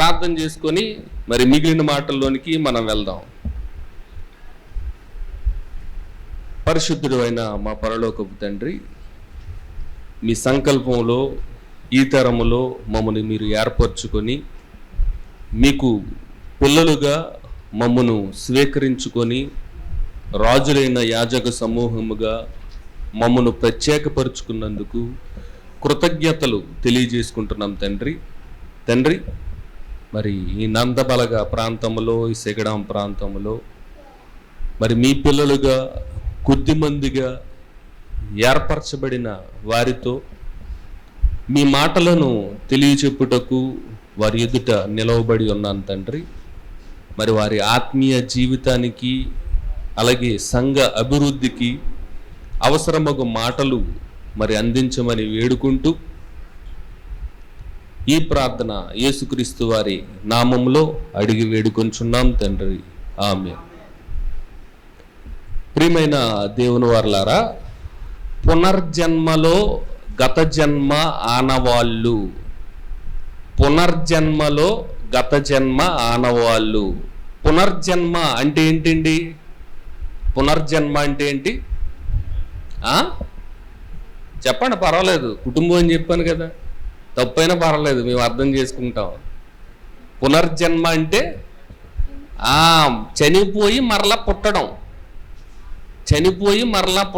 ప్రార్థన చేసుకొని మరి మిగిలిన మాటల్లోనికి మనం వెళ్దాం. పరిశుద్ధుడు అయిన మా పరలోకపు తండ్రి, మీ సంకల్పంలో ఈ తరములో మమ్మల్ని మీరు ఏర్పరచుకొని మీకు పిల్లలుగా మమ్మను స్వీకరించుకొని రాజులైన యాజక సమూహముగా మమ్మను ప్రత్యేకపరుచుకున్నందుకు కృతజ్ఞతలు తెలియజేసుకుంటున్నాం తండ్రి. మరి ఈ నందబలగ ప్రాంతంలో, ఈ సెగడాం ప్రాంతంలో మరి మీ పిల్లలుగా కొద్దిమందిగా ఏర్పరచబడిన వారితో మీ మాటలను తెలియచెప్పుటకు వారి ఎదుట నిలవబడి ఉన్నాను తండ్రి. మరి వారి ఆత్మీయ జీవితానికి అలాగే సంఘ అభివృద్ధికి అవసరమగు మాటలు మరి అందించమని వేడుకుంటూ ఈ ప్రార్థన యేసుక్రీస్తు వారి నామంలో అడిగి వేడుకొంచున్నాం తండ్రి, ఆమేన్. ప్రియమైన దేవుని వారలారా, పునర్జన్మలో గత జన్మ ఆనవాళ్ళు. పునర్జన్మలో గత జన్మ ఆనవాళ్ళు. పునర్జన్మ అంటే ఏంటండి? పునర్జన్మ అంటే ఏంటి? చెప్పండి, పర్వాలేదు. కుటుంబం అని చెప్పాను కదా, తప్పైనా పర్వాలేదు, మేము అర్థం చేసుకుంటాం. పునర్జన్మ అంటే చనిపోయి మరలా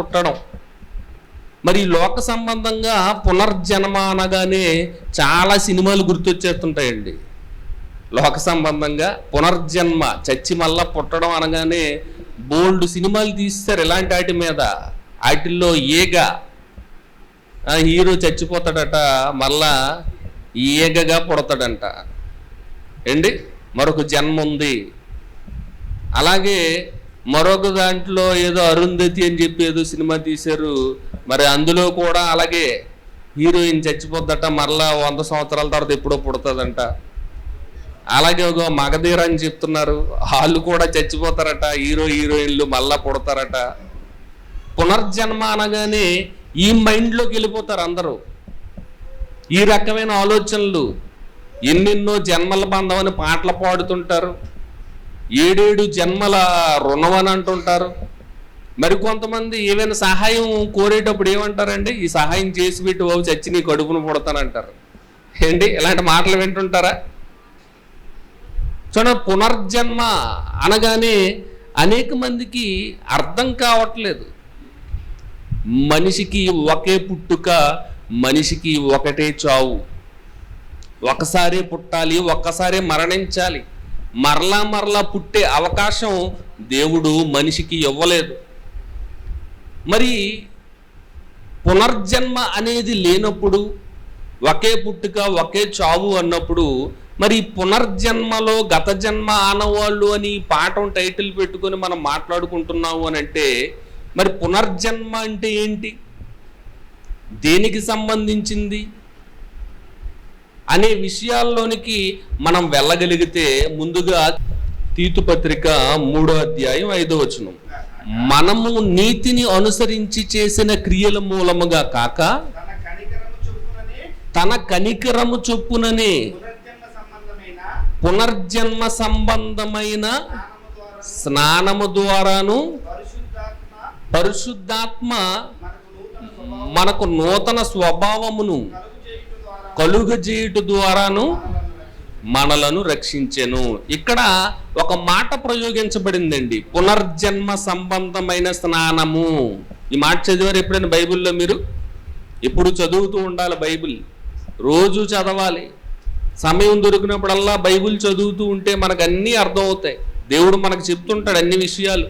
పుట్టడం. మరి లోక సంబంధంగా పునర్జన్మ అనగానే చాలా సినిమాలు గుర్తొచ్చేస్తుంటాయండి. లోక సంబంధంగా పునర్జన్మ, చచ్చి మళ్ళా పుట్టడం అనగానే బోల్డ్ సినిమాలు తీస్తారు ఇలాంటి వాటి మీద. వాటిల్లో హీరో చచ్చిపోతాడట, మళ్ళా ఈగగా పుడతాడంట ఏండి, మరొక జన్మ ఉంది. అలాగే మరొక దాంట్లో ఏదో అరుంధతి అని చెప్పి ఏదో సినిమా తీశారు, మరి అందులో కూడా అలాగే హీరోయిన్ చచ్చిపోద్దట, మరలా 100 సంవత్సరాల తర్వాత ఎప్పుడో పుడుతుందంట. అలాగే ఒక మగధీర అని చెప్తున్నారు, వాళ్ళు కూడా చచ్చిపోతారట, హీరోయిన్లు మళ్ళా పుడతారట. పునర్జన్మ అనగానే ఈ మైండ్లోకి వెళ్ళిపోతారు అందరూ. ఈ రకమైన ఆలోచనలు, ఎన్నెన్నో జన్మల బంధం అని పాటలు పాడుతుంటారు, 7 జన్మల రుణం అని అంటుంటారు. మరి కొంతమంది ఏమైనా సహాయం కోరేటప్పుడు ఏమంటారండి? ఈ సహాయం చేసి పెట్టి చచ్చి నీ కడుపును పుడతానంటారు ఏంటి? ఇలాంటి మాటలు వింటుంటారా? చూడండి, పునర్జన్మ అనగానే అనేక మందికి అర్థం కావట్లేదు. మనిషికి ఒకే పుట్టుక, మనిషికి ఒకటే చావు. ఒకసారి పుట్టాలి, ఒక్కసారి మరణించాలి. మరలా పుట్టే అవకాశం దేవుడు మనిషికి ఇవ్వలేదు. మరి పునర్జన్మ అనేది లేనప్పుడు, ఒకే పుట్టుక ఒకే చావు అన్నప్పుడు, మరి పునర్జన్మలో గత జన్మ ఆనవాళ్ళు అని పాఠం టైటిల్ పెట్టుకొని మనం మాట్లాడుకుంటున్నాము అని అంటే, మరి పునర్జన్మ అంటే ఏంటి, దేనికి సంబంధించింది అనే విషయాల్లోనికి మనం వెళ్ళగలిగితే, ముందుగా తీతు పత్రిక 3వ అధ్యాయం 5వ వచనం, మనము నీతిని అనుసరించి చేసిన క్రియల మూలముగా కాక తన కనికరము చొప్పుననే పునర్జన్మ సంబంధమైన స్నానము ద్వారాను పరిశుద్ధాత్మ మనకు నూతన స్వభావమును కలుగజేయుట ద్వారాను మనలను రక్షించెను. ఇక్కడ ఒక మాట ప్రయోగించబడిందండి, పునర్జన్మ సంబంధమైన స్నానము. ఈ మాట చదివారు ఎప్పుడైనా బైబిల్లో? మీరు ఎప్పుడు చదువుతూ ఉండాలి, బైబిల్ రోజు చదవాలి. సమయం దొరికినప్పుడల్లా బైబిల్ చదువుతూ ఉంటే మనకు అన్నీ అర్థమవుతాయి. దేవుడు మనకు చెప్తుంటాడు అన్ని విషయాలు.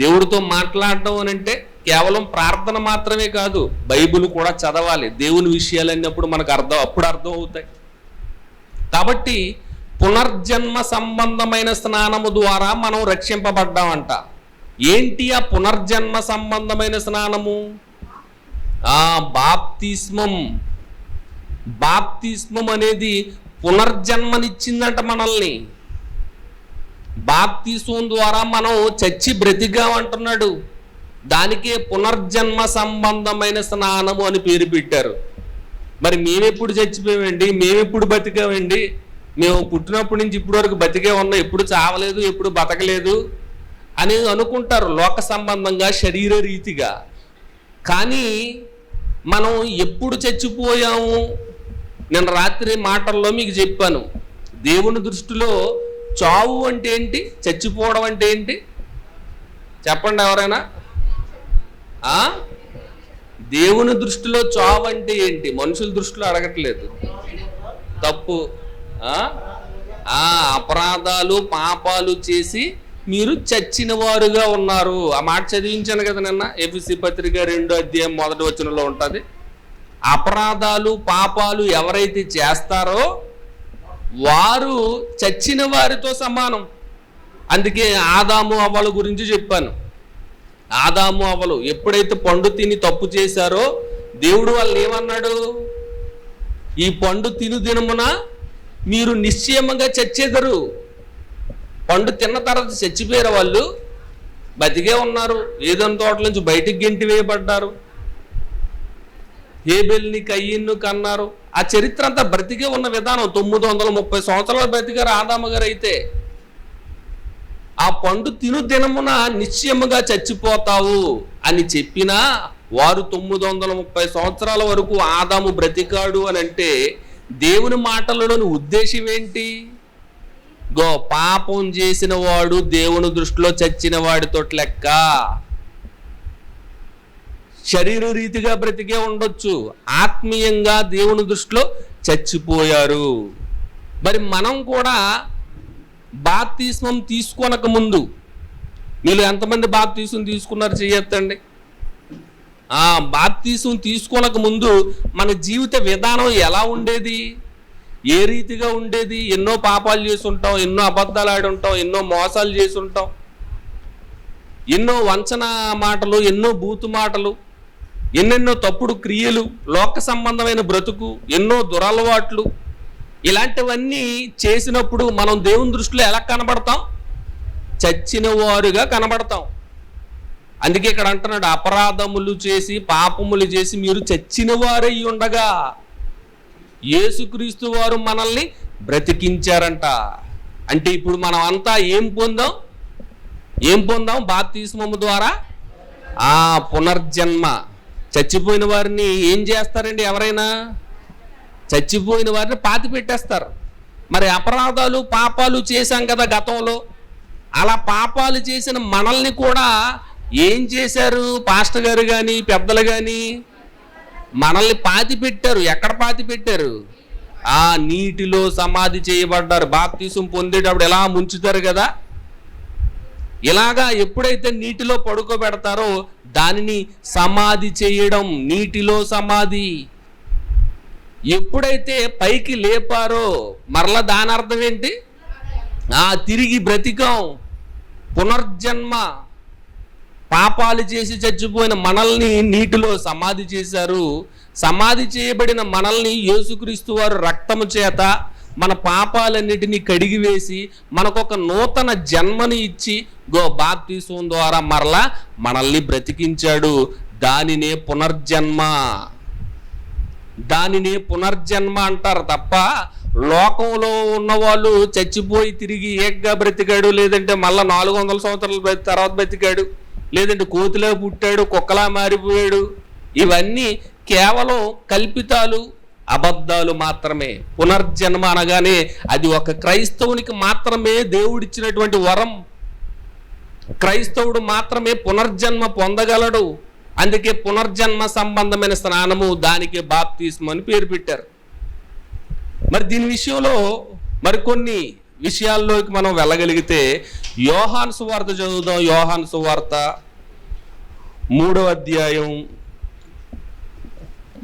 దేవుడితో మాట్లాడడం అని అంటే కేవలం ప్రార్థన మాత్రమే కాదు, బైబిల్ కూడా చదవాలి. దేవుని విషయాలు అన్నప్పుడు మనకు అప్పుడు అర్థం అవుతాయి. కాబట్టి పునర్జన్మ సంబంధమైన స్నానము ద్వారా మనం రక్షింపబడ్డామంట. ఏంటి ఆ పునర్జన్మ సంబంధమైన స్నానము? బాప్తిస్మం. బాప్తిస్మం అనేది పునర్జన్మనిచ్చిందంట మనల్ని. బాప్తిస్మం ద్వారా మనం చచ్చి బ్రతికామంటున్నాడు. దానికే పునర్జన్మ సంబంధమైన స్నానము అని పేరు పెట్టారు. మరి మేమెప్పుడు చచ్చిపోయామండి, మేమెప్పుడు బతికామండి? మేము పుట్టినప్పటి నుంచి ఇప్పటి వరకు బతికే ఉన్నాం, ఎప్పుడు చావలేదు, ఎప్పుడు బతకలేదు అని అనుకుంటారు లోక సంబంధంగా, శరీర రీతిగా. కానీ మనం ఎప్పుడు చచ్చిపోయాము? నేను రాత్రి మాటల్లో మీకు చెప్పాను, దేవుని దృష్టిలో చావు అంటే ఏంటి, చచ్చిపోవడం అంటే ఏంటి చెప్పండి ఎవరైనా. దేవుని దృష్టిలో చావు అంటే ఏంటి? మనుషుల దృష్టిలో అడగట్లేదు, తప్పు. అపరాధాలు పాపాలు చేసి మీరు చచ్చిన వారుగా ఉన్నారు. ఆ మాట చదివించాను కదా నిన్న, ఎఫెసీ పత్రిక 2వ అధ్యాయం 1వ వచనంలో ఉంటుంది. అపరాధాలు పాపాలు ఎవరైతే చేస్తారో వారు చచ్చిన వారితో సమానం. అందుకే ఆదాము అవ్వల గురించి చెప్పాను. ఆదాము అవ్వలు ఎప్పుడైతే పండు తిని తప్పు చేశారో దేవుడు వాళ్ళని ఏమన్నాడు? ఈ పండు తిను దినమున మీరు నిశ్చయముగా చచ్చేదరు. పండు తిన్న తర్వాత చచ్చిపోయారు, వాళ్ళు బతికే ఉన్నారు. ఏదైనా తోటల నుంచి బయటికి గెంటి వేయబడ్డారు, హేబెల్ని కయ్యిన్ను కన్నారు. ఆ చరిత్ర అంతా బ్రతికే ఉన్న విధానం. 930 సంవత్సరాలు బ్రతికారు ఆదాము గారు. అయితే ఆ పండు తిను దినమున నిశ్చయముగా చచ్చిపోతావు అని చెప్పినా వారు 930 సంవత్సరాల వరకు ఆదాము బ్రతికాడు అని అంటే దేవుని మాటలలోని ఉద్దేశం ఏంటి? పాపం చేసిన వాడు దేవుని దృష్టిలో చచ్చిన వాడితో లెక్క. శరీర రీతిగా బ్రతికే ఉండొచ్చు, ఆత్మీయంగా దేవుని దృష్టిలో చచ్చిపోయారు. మరి మనం కూడా బాప్తిస్మం తీసుకోనక ముందు, మీరు ఎంతమంది బాప్తిస్మం తీసుకున్నారు చెయ్యొద్దండి. బాప్తిస్మం తీసుకోనక ముందు మన జీవిత విధానం ఎలా ఉండేది, ఏ రీతిగా ఉండేది? ఎన్నో పాపాలు చేసి ఉంటాం, ఎన్నో అబద్ధాలు ఆడి ఉంటాం, ఎన్నో మోసాలు చేసి ఉంటాం, ఎన్నో వంచన మాటలు, ఎన్నో బూతు మాటలు, ఎన్నెన్నో తప్పుడు క్రియలు, లోక సంబంధమైన బ్రతుకు, ఎన్నో దురలవాట్లు. ఇలాంటివన్నీ చేసినప్పుడు మనం దేవుని దృష్టిలో ఎలా కనబడతాం? చచ్చిన వారుగా కనబడతాం. అందుకే ఇక్కడ అంటున్నాడు, అపరాధములు చేసి పాపములు చేసి మీరు చచ్చిన వారై ఉండగా యేసుక్రీస్తు వారు మనల్ని బ్రతికించారంట. అంటే ఇప్పుడు మనం అంతా ఏం పొందాం? బాప్తిస్మము ద్వారా పునర్జన్మ. చచ్చిపోయిన వారిని ఏం చేస్తారండి? ఎవరైనా చచ్చిపోయిన వారిని పాతి పెట్టేస్తారు. మరి అపరాధాలు పాపాలు చేశాం కదా గతంలో, అలా పాపాలు చేసిన మనల్ని కూడా ఏం చేశారు? పాస్టర్ గారు కానీ పెద్దలు కానీ మనల్ని పాతి పెట్టారు. ఎక్కడ పాతి పెట్టారు? నీటిలో సమాధి చేయబడ్డారు. బాప్తిసం పొందేటప్పుడు ఎలా ముంచుతారు కదా, ఇలాగా ఎప్పుడైతే నీటిలో పడుకోబెడతారో దానిని సమాధి చేయడం, నీటిలో సమాధి. ఎప్పుడైతే పైకి లేపారో మరలా దాని అర్థం ఏంటి? తిరిగి బ్రతికం, పునర్జన్మ. పాపాలు చేసి చచ్చిపోయిన మనల్ని నీటిలో సమాధి చేశారు. సమాధి చేయబడిన మనల్ని యేసుక్రీస్తు వారు రక్తము చేత మన పాపాలన్నిటినీ కడిగివేసి మనకొక నూతన జన్మని ఇచ్చి బాప్తిస్మం ద్వారా మరలా మనల్ని బ్రతికించాడు. దానినే పునర్జన్మ అంటారు తప్ప లోకంలో ఉన్నవాళ్ళు చచ్చిపోయి తిరిగి ఏకగా బ్రతికాడు, లేదంటే మళ్ళా 400 సంవత్సరాల తర్వాత బ్రతికాడు, లేదంటే కోతిలా పుట్టాడు, కుక్కలా మారిపోయాడు, ఇవన్నీ కేవలం కల్పితాలు, అబద్ధాలు మాత్రమే. పునర్జన్మ అనగానే అది ఒక క్రైస్తవునికి మాత్రమే దేవుడిచ్చినటువంటి వరం. క్రైస్తవుడు మాత్రమే పునర్జన్మ పొందగలడు. అందుకే పునర్జన్మ సంబంధమైన స్నానము, దానికి బాప్తిస్మం అని పేరు పెట్టారు. మరి దీని విషయంలో మరికొన్ని విషయాల్లోకి మనం వెళ్ళగలిగితే యోహాను సువార్త చదువుదాం. యోహాను సువార్త 3వ అధ్యాయం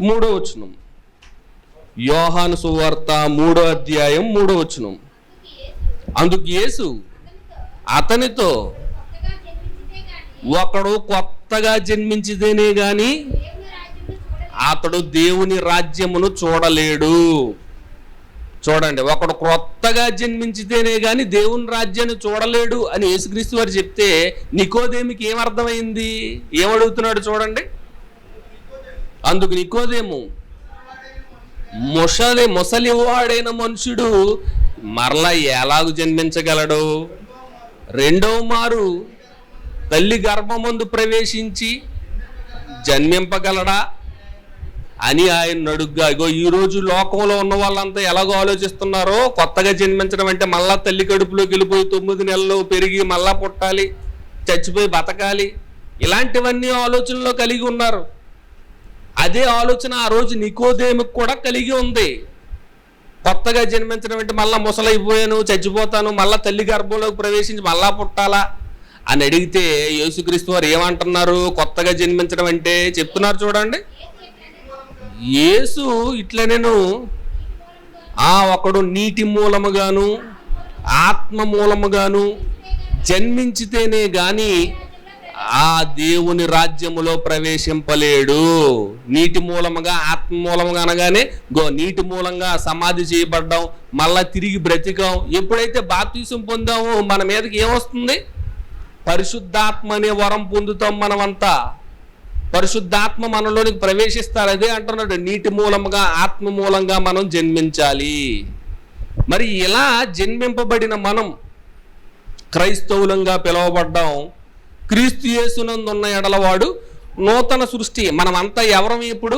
3వ వచనం. యోహాను సువార్త 3వ అధ్యాయం 3వ వచనం. అందుకు యేసు అతనితో, ఒకడు కొత్తగా జన్మించితేనే గాని అతడు దేవుని రాజ్యమును చూడలేడు. చూడండి, ఒకడు కొత్తగా జన్మించితేనే గాని దేవుని రాజ్యాన్ని చూడలేడు అని యేసుక్రీస్తు వారు చెప్తే నికోదేముకి ఏమర్థమైంది? ఏమడుగుతున్నాడు చూడండి. అందుకు నికోదేము, ముసలివాడైన మనుషుడు మరలా ఎలాగు జన్మించగలడు? రెండవ మారు తల్లి గర్భమందు ప్రవేశించి జన్మింపగలడా అని ఆయన అడుగ్గా. ఇగో ఈరోజు లోకంలో ఉన్న వాళ్ళంతా ఎలాగో ఆలోచిస్తున్నారో, కొత్తగా జన్మించడం అంటే మళ్ళా తల్లి కడుపులోకి వెళ్ళిపోయి 9 నెలలు పెరిగి మళ్ళా పుట్టాలి, చచ్చిపోయి బతకాలి, ఇలాంటివన్నీ ఆలోచనలో కలిగి ఉన్నారు. అదే ఆలోచన ఆ రోజు నికోదేముకు కూడా కలిగి ఉంది. కొత్తగా జన్మించడం అంటే మళ్ళా ముసలైపోయాను, చచ్చిపోతాను, మళ్ళా తల్లి గర్భంలోకి ప్రవేశించి మళ్ళా పుట్టాలా అని అడిగితే యేసుక్రీస్తు వారు ఏమంటున్నారు? కొత్తగా జన్మించడం అంటే చెప్తున్నారు చూడండి. యేసు ఇట్లా నేను ఒకడు నీటి మూలముగాను ఆత్మ మూలముగాను జన్మించితేనే గాని ఆ దేవుని రాజ్యములో ప్రవేశింపలేడు. నీటి మూలముగా ఆత్మ మూలముగా అనగానే నీటి మూలంగా సమాధి చేయబడ్డాం, మళ్ళా తిరిగి బ్రతికాం. ఎప్పుడైతే బాప్తిసం పొందామో మన మీదకి ఏమొస్తుంది? పరిశుద్ధాత్మ అనే వరం పొందుతాం. మనమంతా పరిశుద్ధాత్మ మనలోనికి ప్రవేశిస్తారు. అదే అంటున్నాడు, నీటి మూలముగా ఆత్మ మూలంగా మనం జన్మించాలి. మరి ఇలా జన్మింపబడిన మనం క్రైస్తవులంగా పిలువబడ్డాం. క్రీస్తు యేసునందున్న ఎడలవాడు నూతన సృష్టి. మనమంతా ఎవరం ఇప్పుడు?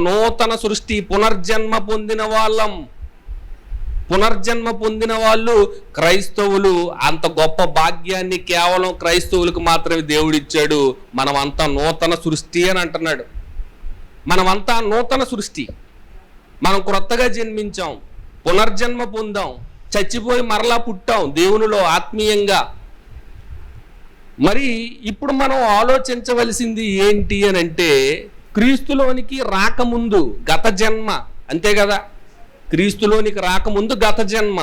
నూతన సృష్టి, పునర్జన్మ పొందిన వాళ్ళం. పునర్జన్మ పొందిన వాళ్ళు క్రైస్తవులు. అంత గొప్ప భాగ్యాన్ని కేవలం క్రైస్తవులకు మాత్రమే దేవుడిచ్చాడు. మనమంతా నూతన సృష్టి అని అంటున్నాడు. మనమంతా నూతన సృష్టి. మనం క్రొత్తగా జన్మించాం, పునర్జన్మ పొందాం, చచ్చిపోయి మరలా పుట్టాం దేవునిలో ఆత్మీయంగా. మరి ఇప్పుడు మనం ఆలోచించవలసింది ఏంటి అని అంటే, క్రీస్తులోనికి రాకముందు గత జన్మ, అంతే కదా? క్రీస్తులోనికి రాకముందు గత జన్మ,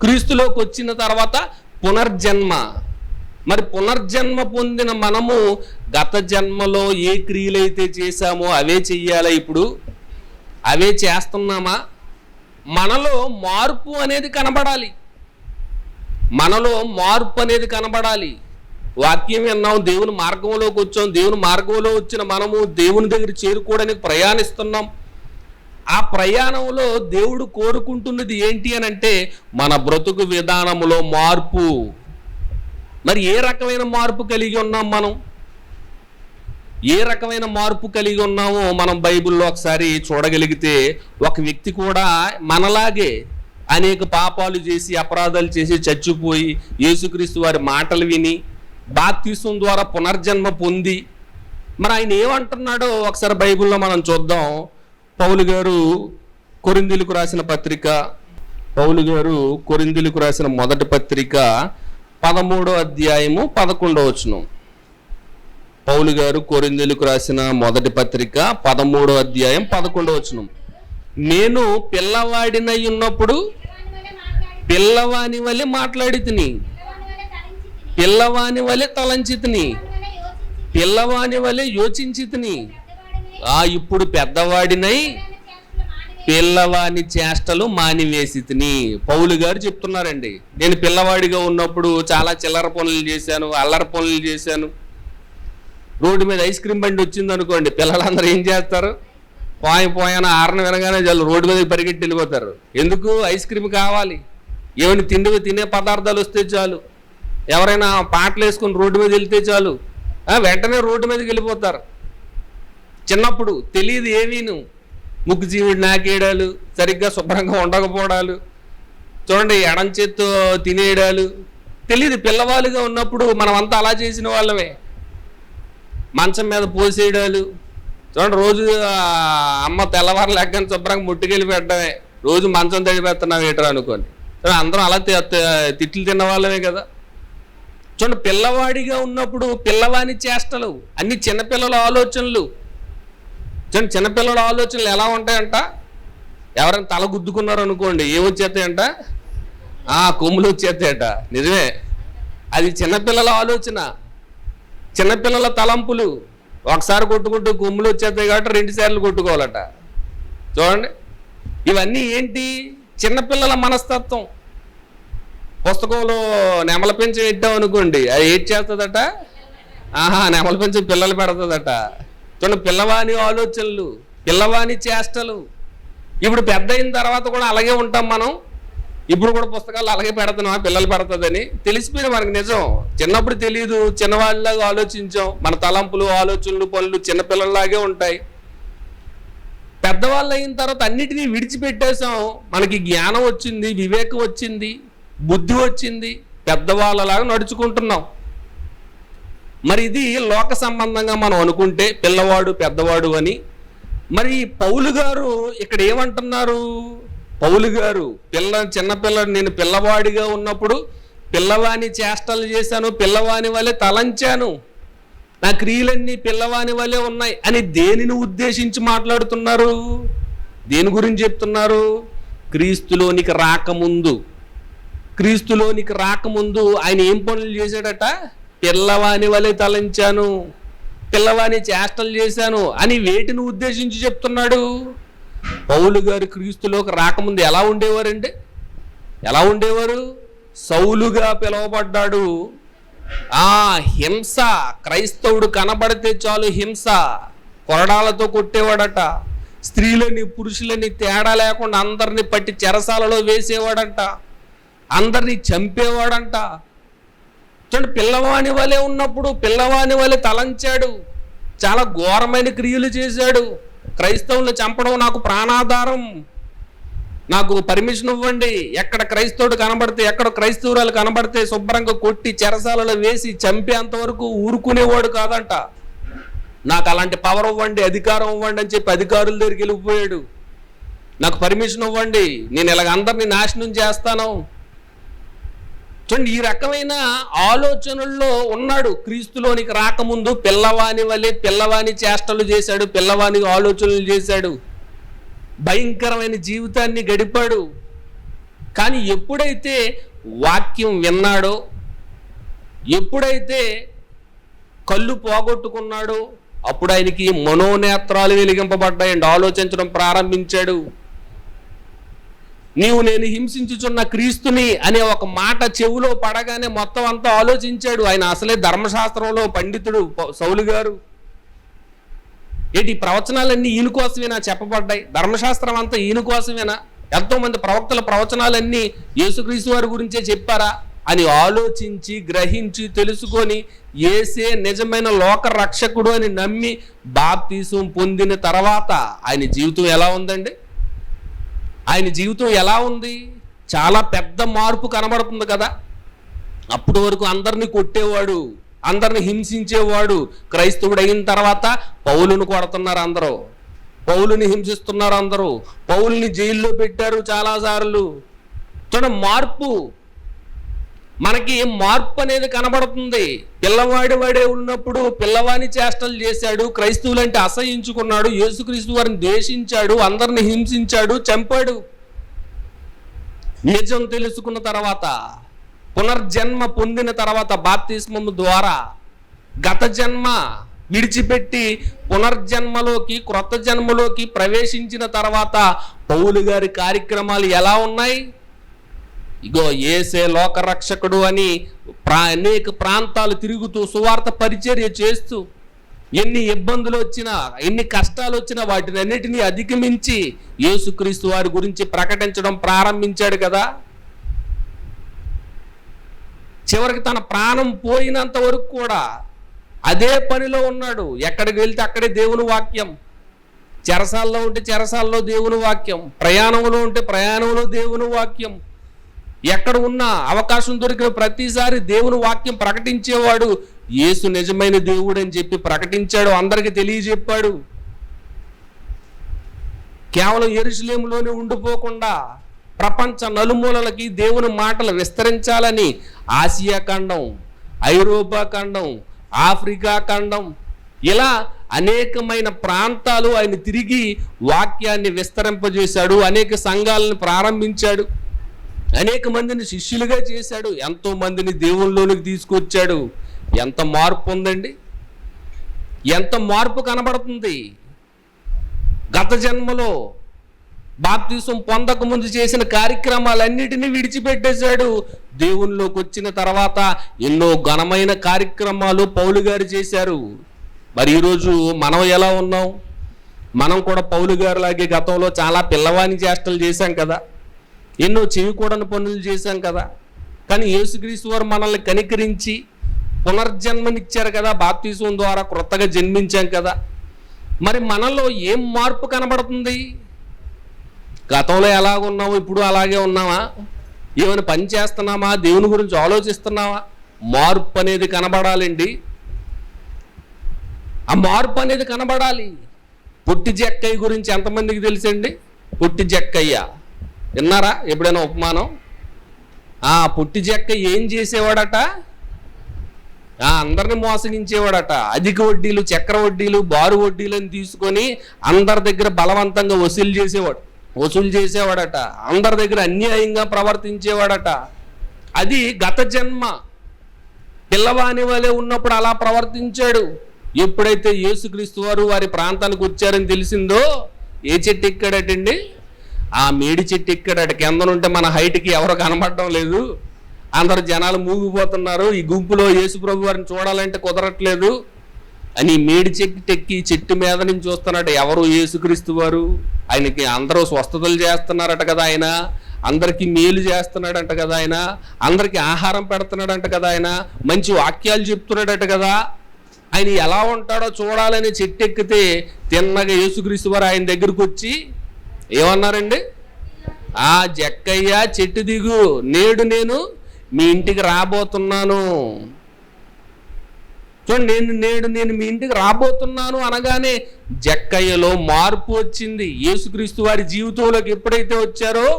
క్రీస్తులోకి వచ్చిన తర్వాత పునర్జన్మ. మరి పునర్జన్మ పొందిన మనము గత జన్మలో ఏ క్రియలైతే చేశామో అవే చెయ్యాలా? ఇప్పుడు అవే చేస్తున్నామా? మనలో మార్పు అనేది కనబడాలి. మనలో మార్పు అనేది కనబడాలి. వాక్యం విన్నాం, దేవుని మార్గంలోకి వచ్చాం. దేవుని మార్గంలో వచ్చిన మనము దేవుని దగ్గర చేరుకోవడానికి ప్రయాణిస్తున్నాం. ఆ ప్రయాణంలో దేవుడు కోరుకుంటున్నది ఏంటి అని అంటే మన బ్రతుకు విధానంలో మార్పు. మరి ఏ రకమైన మార్పు కలిగి ఉన్నాం మనం? ఏ రకమైన మార్పు కలిగి ఉన్నామో మనం బైబిల్లో ఒకసారి చూడగలిగితే, ఒక వ్యక్తి కూడా మనలాగే అనేక పాపాలు చేసి అపరాధాలు చేసి చచ్చిపోయి యేసుక్రీస్తు వారి మాటలు విని బాప్తిసం ద్వారా పునర్జన్మ పొంది, మరి ఆయన ఏమంటున్నాడో ఒకసారి బైబిల్లో మనం చూద్దాం. పౌలు గారు కొరింథీయులకు రాసిన పత్రిక, పౌలు గారు కొరింథీయులకు రాసిన మొదటి పత్రిక 13వ అధ్యాయము 11వ వచనం. పౌలు గారు కొరింథీయులకు రాసిన మొదటి పత్రిక 13వ అధ్యాయం 11వ వచనం. నేను పిల్లవాడినై ఉన్నప్పుడు పిల్లవాని వలె మాట్లాడి తిని, పిల్లవాని వలె తలంచి తిని, పిల్లవాని వలె యోచించి తిని, ఇప్పుడు పెద్దవాడినై పిల్లవాని చేష్టలు మానివేసి తిని. పౌలు గారు చెప్తున్నారండి, నేను పిల్లవాడిగా ఉన్నప్పుడు చాలా చిల్లర పనులు చేశాను, అల్లరి పనులు చేశాను. రోడ్డు మీద ఐస్ క్రీమ్ బండి వచ్చింది అనుకోండి, పిల్లలందరూ ఏం చేస్తారు? పోయాన ఆరణ వినగానే చాలు రోడ్డు మీద పరిగెట్టి వెళ్ళిపోతారు. ఎందుకు? ఐస్ క్రీమ్ కావాలి. ఏమైనా తినే పదార్థాలు వస్తే చాలు, ఎవరైనా పాటలు వేసుకొని రోడ్డు మీద వెళ్తే చాలు, వెంటనే రోడ్డు మీదకి వెళ్ళిపోతారు. చిన్నప్పుడు తెలియదు ఏమీను, ముగ్గు జీవుడు నాకేయడాలు, సరిగ్గా శుభ్రంగా ఉండకపోవడాలు, చూడండి ఎడం చేత్తో తినేయడాలు తెలియదు. పిల్లవాళ్ళుగా ఉన్నప్పుడు మనం అంతా అలా చేసిన వాళ్ళమే. మంచం మీద పోసేయడాలు, చూడండి రోజు అమ్మ తెల్లవారు లెక్కని శుభ్రంగా ముట్టుకెళ్ళి పెట్టడమే, రోజు మంచం తడిపెడుతున్నాం ఏటరా అనుకోండి. అందరం అలా తిట్లు తిన్న వాళ్ళమే కదా. చూడండి, పిల్లవాడిగా ఉన్నప్పుడు పిల్లవాని చేష్టలు, అన్ని చిన్నపిల్లల ఆలోచనలు. చూడండి, చిన్నపిల్లల ఆలోచనలు ఎలా ఉంటాయంట? ఎవరైనా తల గుద్దుకున్నారు అనుకోండి, ఏమొచ్చేస్తాయంట? కొమ్ములు వచ్చేస్తాయట. నిజమే, అది చిన్నపిల్లల ఆలోచన, చిన్నపిల్లల తలంపులు. ఒకసారి కొట్టుకుంటూ కొమ్ములు వచ్చేస్తాయి కాబట్టి 2 సార్లు కొట్టుకోవాలట. చూడండి, ఇవన్నీ ఏంటి? చిన్నపిల్లల మనస్తత్వం. పుస్తకంలో నెమల పెంచం పెట్టాం అనుకోండి, అది ఏం చేస్తుందట? నెమల పెంచం పిల్లలు పెడుతుందట. చూడండి, పిల్లవాని ఆలోచనలు, పిల్లవాని చేష్టలు. ఇప్పుడు పెద్ద అయిన తర్వాత కూడా అలాగే ఉంటాం మనం. ఇప్పుడు కూడా పుస్తకాలు అలాగే పెడుతున్నాం, పిల్లలు పెడుతుందని తెలిసిపోయిన మనకి నిజం. చిన్నప్పుడు తెలియదు, చిన్నవాళ్ళలాగా ఆలోచించాం, మన తలంపులు ఆలోచనలు పనులు చిన్నపిల్లల్లాగే ఉంటాయి. పెద్దవాళ్ళు అయిన తర్వాత అన్నిటినీ విడిచిపెట్టేశాం, మనకి జ్ఞానం వచ్చింది, వివేకం వచ్చింది, బుద్ధి వచ్చింది, పెద్దవాళ్ళలాగా నడుచుకుంటున్నాం. మరి ఇది లోక సంబంధంగా మనం అనుకుంటే పిల్లవాడు పెద్దవాడు అని. మరి పౌలు గారు ఇక్కడ ఏమంటున్నారు? పౌలు గారు చిన్నపిల్లడు, నేను పిల్లవాడిగా ఉన్నప్పుడు పిల్లవాని చేష్టలు చేశాను, పిల్లవాని వలె తలంచాను, నా క్రియలన్నీ పిల్లవాని వలె ఉన్నాయి అని దేనిని ఉద్దేశించి మాట్లాడుతున్నారు? దేని గురించి చెప్తున్నారు? క్రీస్తులోనికి రాకముందు ఆయన ఏం పనులు చేశాడట? పిల్లవాని వలె తలంచాను, పిల్లవాని చేష్టలు చేశాను అని వేటిని ఉద్దేశించి చెప్తున్నాడు? పౌలు గారు క్రీస్తులోకి రాకముందు ఎలా ఉండేవారండి? ఎలా ఉండేవారు? సౌలుగా పిలువబడ్డాడు. హింస, క్రైస్తవుడు కనబడితే చాలు హింస, కొరడాలతో కొట్టేవాడట. స్త్రీలని పురుషులని తేడా లేకుండా అందరిని పట్టి చెరసాలలో వేసేవాడంట, అందరినీ చంపేవాడంట. చూడండి, పిల్లవాని వలె ఉన్నప్పుడు పిల్లవాని వలె తలంచాడు, చాలా ఘోరమైన క్రియలు చేశాడు. క్రైస్తవులను చంపడం నాకు ప్రాణాధారం, నాకు పర్మిషన్ ఇవ్వండి. ఎక్కడ క్రైస్తవుడు కనబడితే, ఎక్కడ క్రైస్తవురాలు కనబడితే శుభ్రంగా కొట్టి చెరసాలలో వేసి చంపేంతవరకు ఊరుకునేవాడు కాదంట. నాకు అలాంటి పవర్ ఇవ్వండి, అధికారం ఇవ్వండి అని చెప్పి అధికారుల దగ్గరికి వెళ్ళిపోయాడు. నాకు పర్మిషన్ ఇవ్వండి, నేను ఇలాగ అందరినీ నాశనం చేస్తాను. చూడండి, ఈ రకమైన ఆలోచనల్లో ఉన్నాడు. క్రీస్తులోనికి రాకముందు పిల్లవాని వలె పిల్లవాని చేష్టలు చేశాడు, పిల్లవాని ఆలోచనలు చేశాడు, భయంకరమైన జీవితాన్ని గడిపాడు. కానీ ఎప్పుడైతే వాక్యం విన్నాడో, ఎప్పుడైతే కళ్ళు పోగొట్టుకున్నాడో, అప్పుడు ఆయనకి మనోనేత్రాలు వెలిగింపబడ్డాయండి. ఆలోచించడం ప్రారంభించాడు. నీవు నేను హింసించుచున్న క్రీస్తుని అనే ఒక మాట చెవులో పడగానే మొత్తం అంతా ఆలోచించాడు. ఆయన అసలే ధర్మశాస్త్రంలో పండితుడు సౌలు గారు. ఏంటి ప్రవచనాలన్నీ ఈయన కోసమేనా చెప్పబడ్డాయి? ధర్మశాస్త్రం అంతా ఈయన కోసమేనా? ఎంతోమంది ప్రవక్తల ప్రవచనాలన్నీ యేసుక్రీస్తు వారి గురించే చెప్పారా అని ఆలోచించి గ్రహించి తెలుసుకొని యేసే నిజమైన లోక రక్షకుడు అని నమ్మి బాప్తీసం పొందిన తర్వాత ఆయన జీవితం ఎలా ఉందండి? ఆయన జీవితం ఎలా ఉంది? చాలా పెద్ద మార్పు కనబడుతుంది కదా. అప్పటి వరకు అందరినీ కొట్టేవాడు, అందరిని హింసించేవాడు. క్రైస్తవుడు అయిన తర్వాత పౌలును కొడుతున్నారు అందరూ, పౌలుని హింసిస్తున్నారు అందరూ, పౌలుని జైల్లో పెట్టారు చాలాసార్లు. చూడండి, మార్పు, మనకి మార్పు అనేది కనబడుతుంది. పిల్లవాడే ఉన్నప్పుడు పిల్లవాని చేష్టలు చేశాడు, క్రైస్తవులంటే అసహించుకున్నాడు, యేసుక్రీస్తు వారిని ద్వేషించాడు, అందరిని హింసించాడు, చంపాడు. నిజం తెలుసుకున్న తర్వాత, పునర్జన్మ పొందిన తర్వాత, బాప్తిస్మము ద్వారా గత జన్మ విడిచిపెట్టి పునర్జన్మలోకి, క్రొత్త జన్మలోకి ప్రవేశించిన తర్వాత పౌలు గారి కార్యక్రమాలు ఎలా ఉన్నాయి? ఇగో యేసే లోకరక్షకుడు అని అనేక ప్రాంతాలు తిరుగుతూ సువార్త పరిచర్య చేస్తూ, ఎన్ని ఇబ్బందులు వచ్చినా, ఎన్ని కష్టాలు వచ్చినా వాటిని అన్నిటినీ అధిగమించి యేసుక్రీస్తు వారి గురించి ప్రకటించడం ప్రారంభించాడు కదా. చివరికి తన ప్రాణం పోయినంత వరకు కూడా అదే పనిలో ఉన్నాడు. ఎక్కడికి వెళ్తే అక్కడే దేవుని వాక్యం, చెరసాల్లో ఉంటే చెరసాల్లో దేవుని వాక్యం, ప్రయాణంలో ఉంటే ప్రయాణంలో దేవుని వాక్యం. ఎక్కడ ఉన్నా అవకాశం దొరికిన ప్రతిసారి దేవుని వాక్యం ప్రకటించేవాడు. యేసు నిజమైన దేవుడు అని చెప్పి ప్రకటించాడు, అందరికీ తెలియజెప్పాడు. కేవలం యెరూషలేములోనే ఉండిపోకుండా ప్రపంచ నలుమూలలకి దేవుని మాటలు విస్తరించాలని ఆసియా ఖండం, ఐరోపా ఖండం, ఆఫ్రికా ఖండం, ఇలా అనేకమైన ప్రాంతాలు ఆయన తిరిగి వాక్యాన్ని విస్తరింపజేశాడు. అనేక సంఘాలను ప్రారంభించాడు, అనేక మందిని శిష్యులుగా చేశాడు, ఎంతో మందిని దేవుళ్ళలోనికి తీసుకొచ్చాడు. ఎంత మార్పు ఉందండి, ఎంత మార్పు కనబడుతుంది. గత జన్మలో బాప్తిసం పొందక ముందు చేసిన కార్యక్రమాలన్నిటినీ విడిచిపెట్టేశాడు. దేవునిలోకి వచ్చిన తర్వాత ఎన్నో ఘనమైన కార్యక్రమాలు పౌలు గారు చేశారు. మరి ఈరోజు మనం ఎలా ఉన్నాం? మనం కూడా పౌలు గారు లాగే గతంలో చాలా పిల్లవాని చేష్టలు చేశాం కదా. ఎన్నో చేయకూడని పనులు చేశాం కదా. కానీ యేసుక్రీస్తు వారు మనల్ని కనికరించి పునర్జన్మనిచ్చారు కదా, బాప్తిసం ద్వారా క్రొత్తగా జన్మించాం కదా. మరి మనలో ఏం మార్పు కనబడుతుంది? గతంలో ఎలాగ ఉన్నాము, ఇప్పుడు అలాగే ఉన్నామా? ఏమైనా పని చేస్తున్నామా? దేవుని గురించి ఆలోచిస్తున్నావా? మార్పు అనేది కనబడాలండి. ఆ మార్పు అనేది కనబడాలి. పొట్టి జక్కయ్య గురించి ఎంతమందికి తెలుసండి? పొట్టి జక్కయ్య విన్నారా ఎప్పుడైనా ఉపమానం? పొట్టి జక్కయ్య ఏం చేసేవాడట? అందరిని మోసగించేవాడట. అధిక వడ్డీలు, చక్ర వడ్డీలు, బారు వడ్డీలను తీసుకొని అందరి దగ్గర బలవంతంగా వసూలు చేసేవాడట. అందరి దగ్గర అన్యాయంగా ప్రవర్తించేవాడట. అది గత జన్మ. పిల్లవాని వలె ఉన్నప్పుడు అలా ప్రవర్తించాడు. ఎప్పుడైతే యేసుక్రీస్తు వారు వారి ప్రాంతానికి వచ్చారని తెలిసిందో ఏ చెట్టు ఎక్కాడటండి? ఆ మేడి చెట్టు ఎక్కాడట. కిందనుంటే మన హైట్కి ఎవరు కనబడటం లేదు. అందరు జనాలు మూగిపోతున్నారు. ఈ గుంపులో యేసు ప్రభు వారిని చూడాలంటే కుదరట్లేదు అని మేడి చెట్టు ఎక్కి చెట్టు మీద నుంచి చూస్తున్నాడు. ఎవరు? యేసుక్రీస్తు వారు. ఆయనకి అందరూ స్వస్థతలు చేస్తున్నారట కదా, ఆయన అందరికీ మేలు చేస్తున్నాడంట కదా, ఆయన అందరికీ ఆహారం పెడుతున్నాడంట కదా, ఆయన మంచి వాక్యాలు చెప్తున్నాడట కదా. ఆయన ఎలా ఉంటాడో చూడాలని చెట్టు ఎక్కితే తిన్నగా యేసుక్రీస్తు వారు ఆయన దగ్గరకు వచ్చి ఏమన్నారండి? జక్కయ్య చెట్టు దిగు, నేడు నేను మీ ఇంటికి రాబోతున్నాను. చూడండి, నేడు నేను మీ ఇంటికి రాబోతున్నాను అనగానే జక్కయ్యలో మార్పు వచ్చింది. యేసుక్రీస్తు వారి జీవితంలోకి ఎప్పుడైతే వచ్చారో,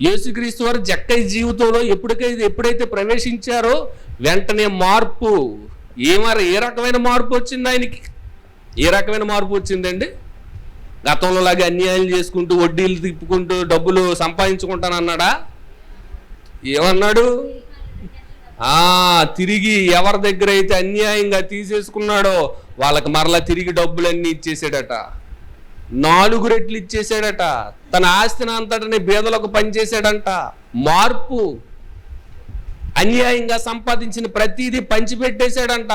యేసుక్రీస్తు వారు జక్కయ్య జీవితంలో ఎప్పుడైతే ప్రవేశించారో వెంటనే మార్పు. ఏ రకమైన మార్పు వచ్చింది ఆయనకి? ఏ రకమైన మార్పు వచ్చిందండి? గతంలో లాగా అన్యాయాలు చేసుకుంటూ వడ్డీలు తిప్పుకుంటూ డబ్బులు సంపాదించుకుంటానన్నాడా? ఏమన్నాడు? తిరిగి ఎవరి దగ్గర అయితే అన్యాయంగా తీసేసుకున్నాడో వాళ్ళకి మరలా తిరిగి డబ్బులన్నీ ఇచ్చేసాడట. 4 రెట్లు ఇచ్చేసాడట. తన ఆస్తిని అంతటనే బీదలకు పనిచేశాడంట. మార్పు. అన్యాయంగా సంపాదించిన ప్రతిదీ పంచిపెట్టేశాడంట.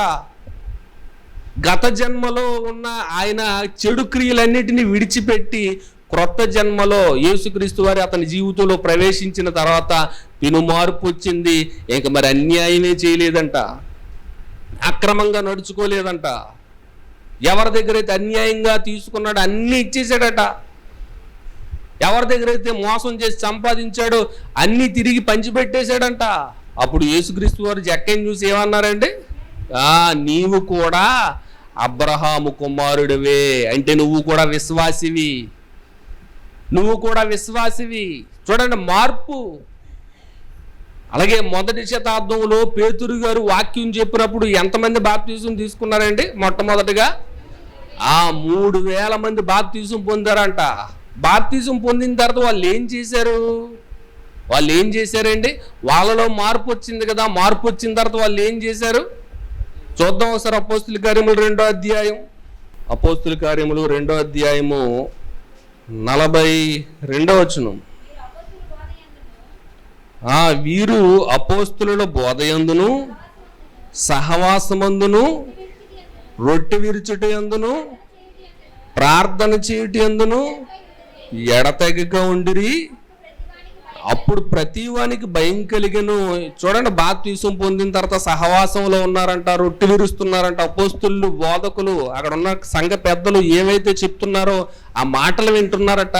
గత జన్మలో ఉన్న ఆయన చెడు క్రియలన్నిటినీ విడిచిపెట్టి క్రొత్త జన్మలో యేసుక్రీస్తు వారి అతని జీవితంలో ప్రవేశించిన తర్వాత పెను మార్పు వచ్చింది. ఇంక మరి అన్యాయమే చేయలేదంట, అక్రమంగా నడుచుకోలేదంట. ఎవరి దగ్గర అయితే అన్యాయంగా తీసుకున్నాడో అన్నీ ఇచ్చేసాడట. ఎవరి దగ్గర అయితే మోసం చేసి సంపాదించాడో అన్నీ తిరిగి పంచిపెట్టేశాడంట. అప్పుడు యేసుక్రీస్తు వారు జక్కయ్యను చూసి ఏమన్నారండి? నీవు కూడా అబ్రహాము కుమారుడివే, అంటే నువ్వు కూడా విశ్వాసివి, నువ్వు కూడా విశ్వాసివి. చూడండి మార్పు. అలాగే మొదటి శతాబ్దంలో పేతురు గారు వాక్యం చెప్పినప్పుడు ఎంతమంది బాప్తిసం తీసుకున్నారండి? మొట్టమొదటిగా 3,000 మంది బాప్తిసం పొందారంట. బాప్తిసం పొందిన తర్వాత వాళ్ళు ఏం చేశారండి? వాళ్ళలో మార్పు వచ్చింది కదా. మార్పు వచ్చిన తర్వాత వాళ్ళు ఏం చేశారు చూద్దాం ఒకసారి. అపోస్తుల కార్యములు 2వ అధ్యాయం. అపోస్తుల కార్యములు 2వ అధ్యాయము 42వ వచనం. వీరు అపోస్తుల బోధయందును సహవాసమందును రొట్టె విరుచుట యందును ప్రార్థన చేయుట యందును ఎడతెగక ఉండిరి. అప్పుడు ప్రతి వానికి భయం కలిగెను. చూడండి, బాప్తిసం పొందిన తర్వాత సహవాసంలో ఉన్నారంట, రొట్టె విరుస్తున్నారంట. అపోస్తులు, బోధకులు, అక్కడ ఉన్న సంఘ పెద్దలు ఏవైతే చెప్తున్నారో ఆ మాటలు వింటున్నారట.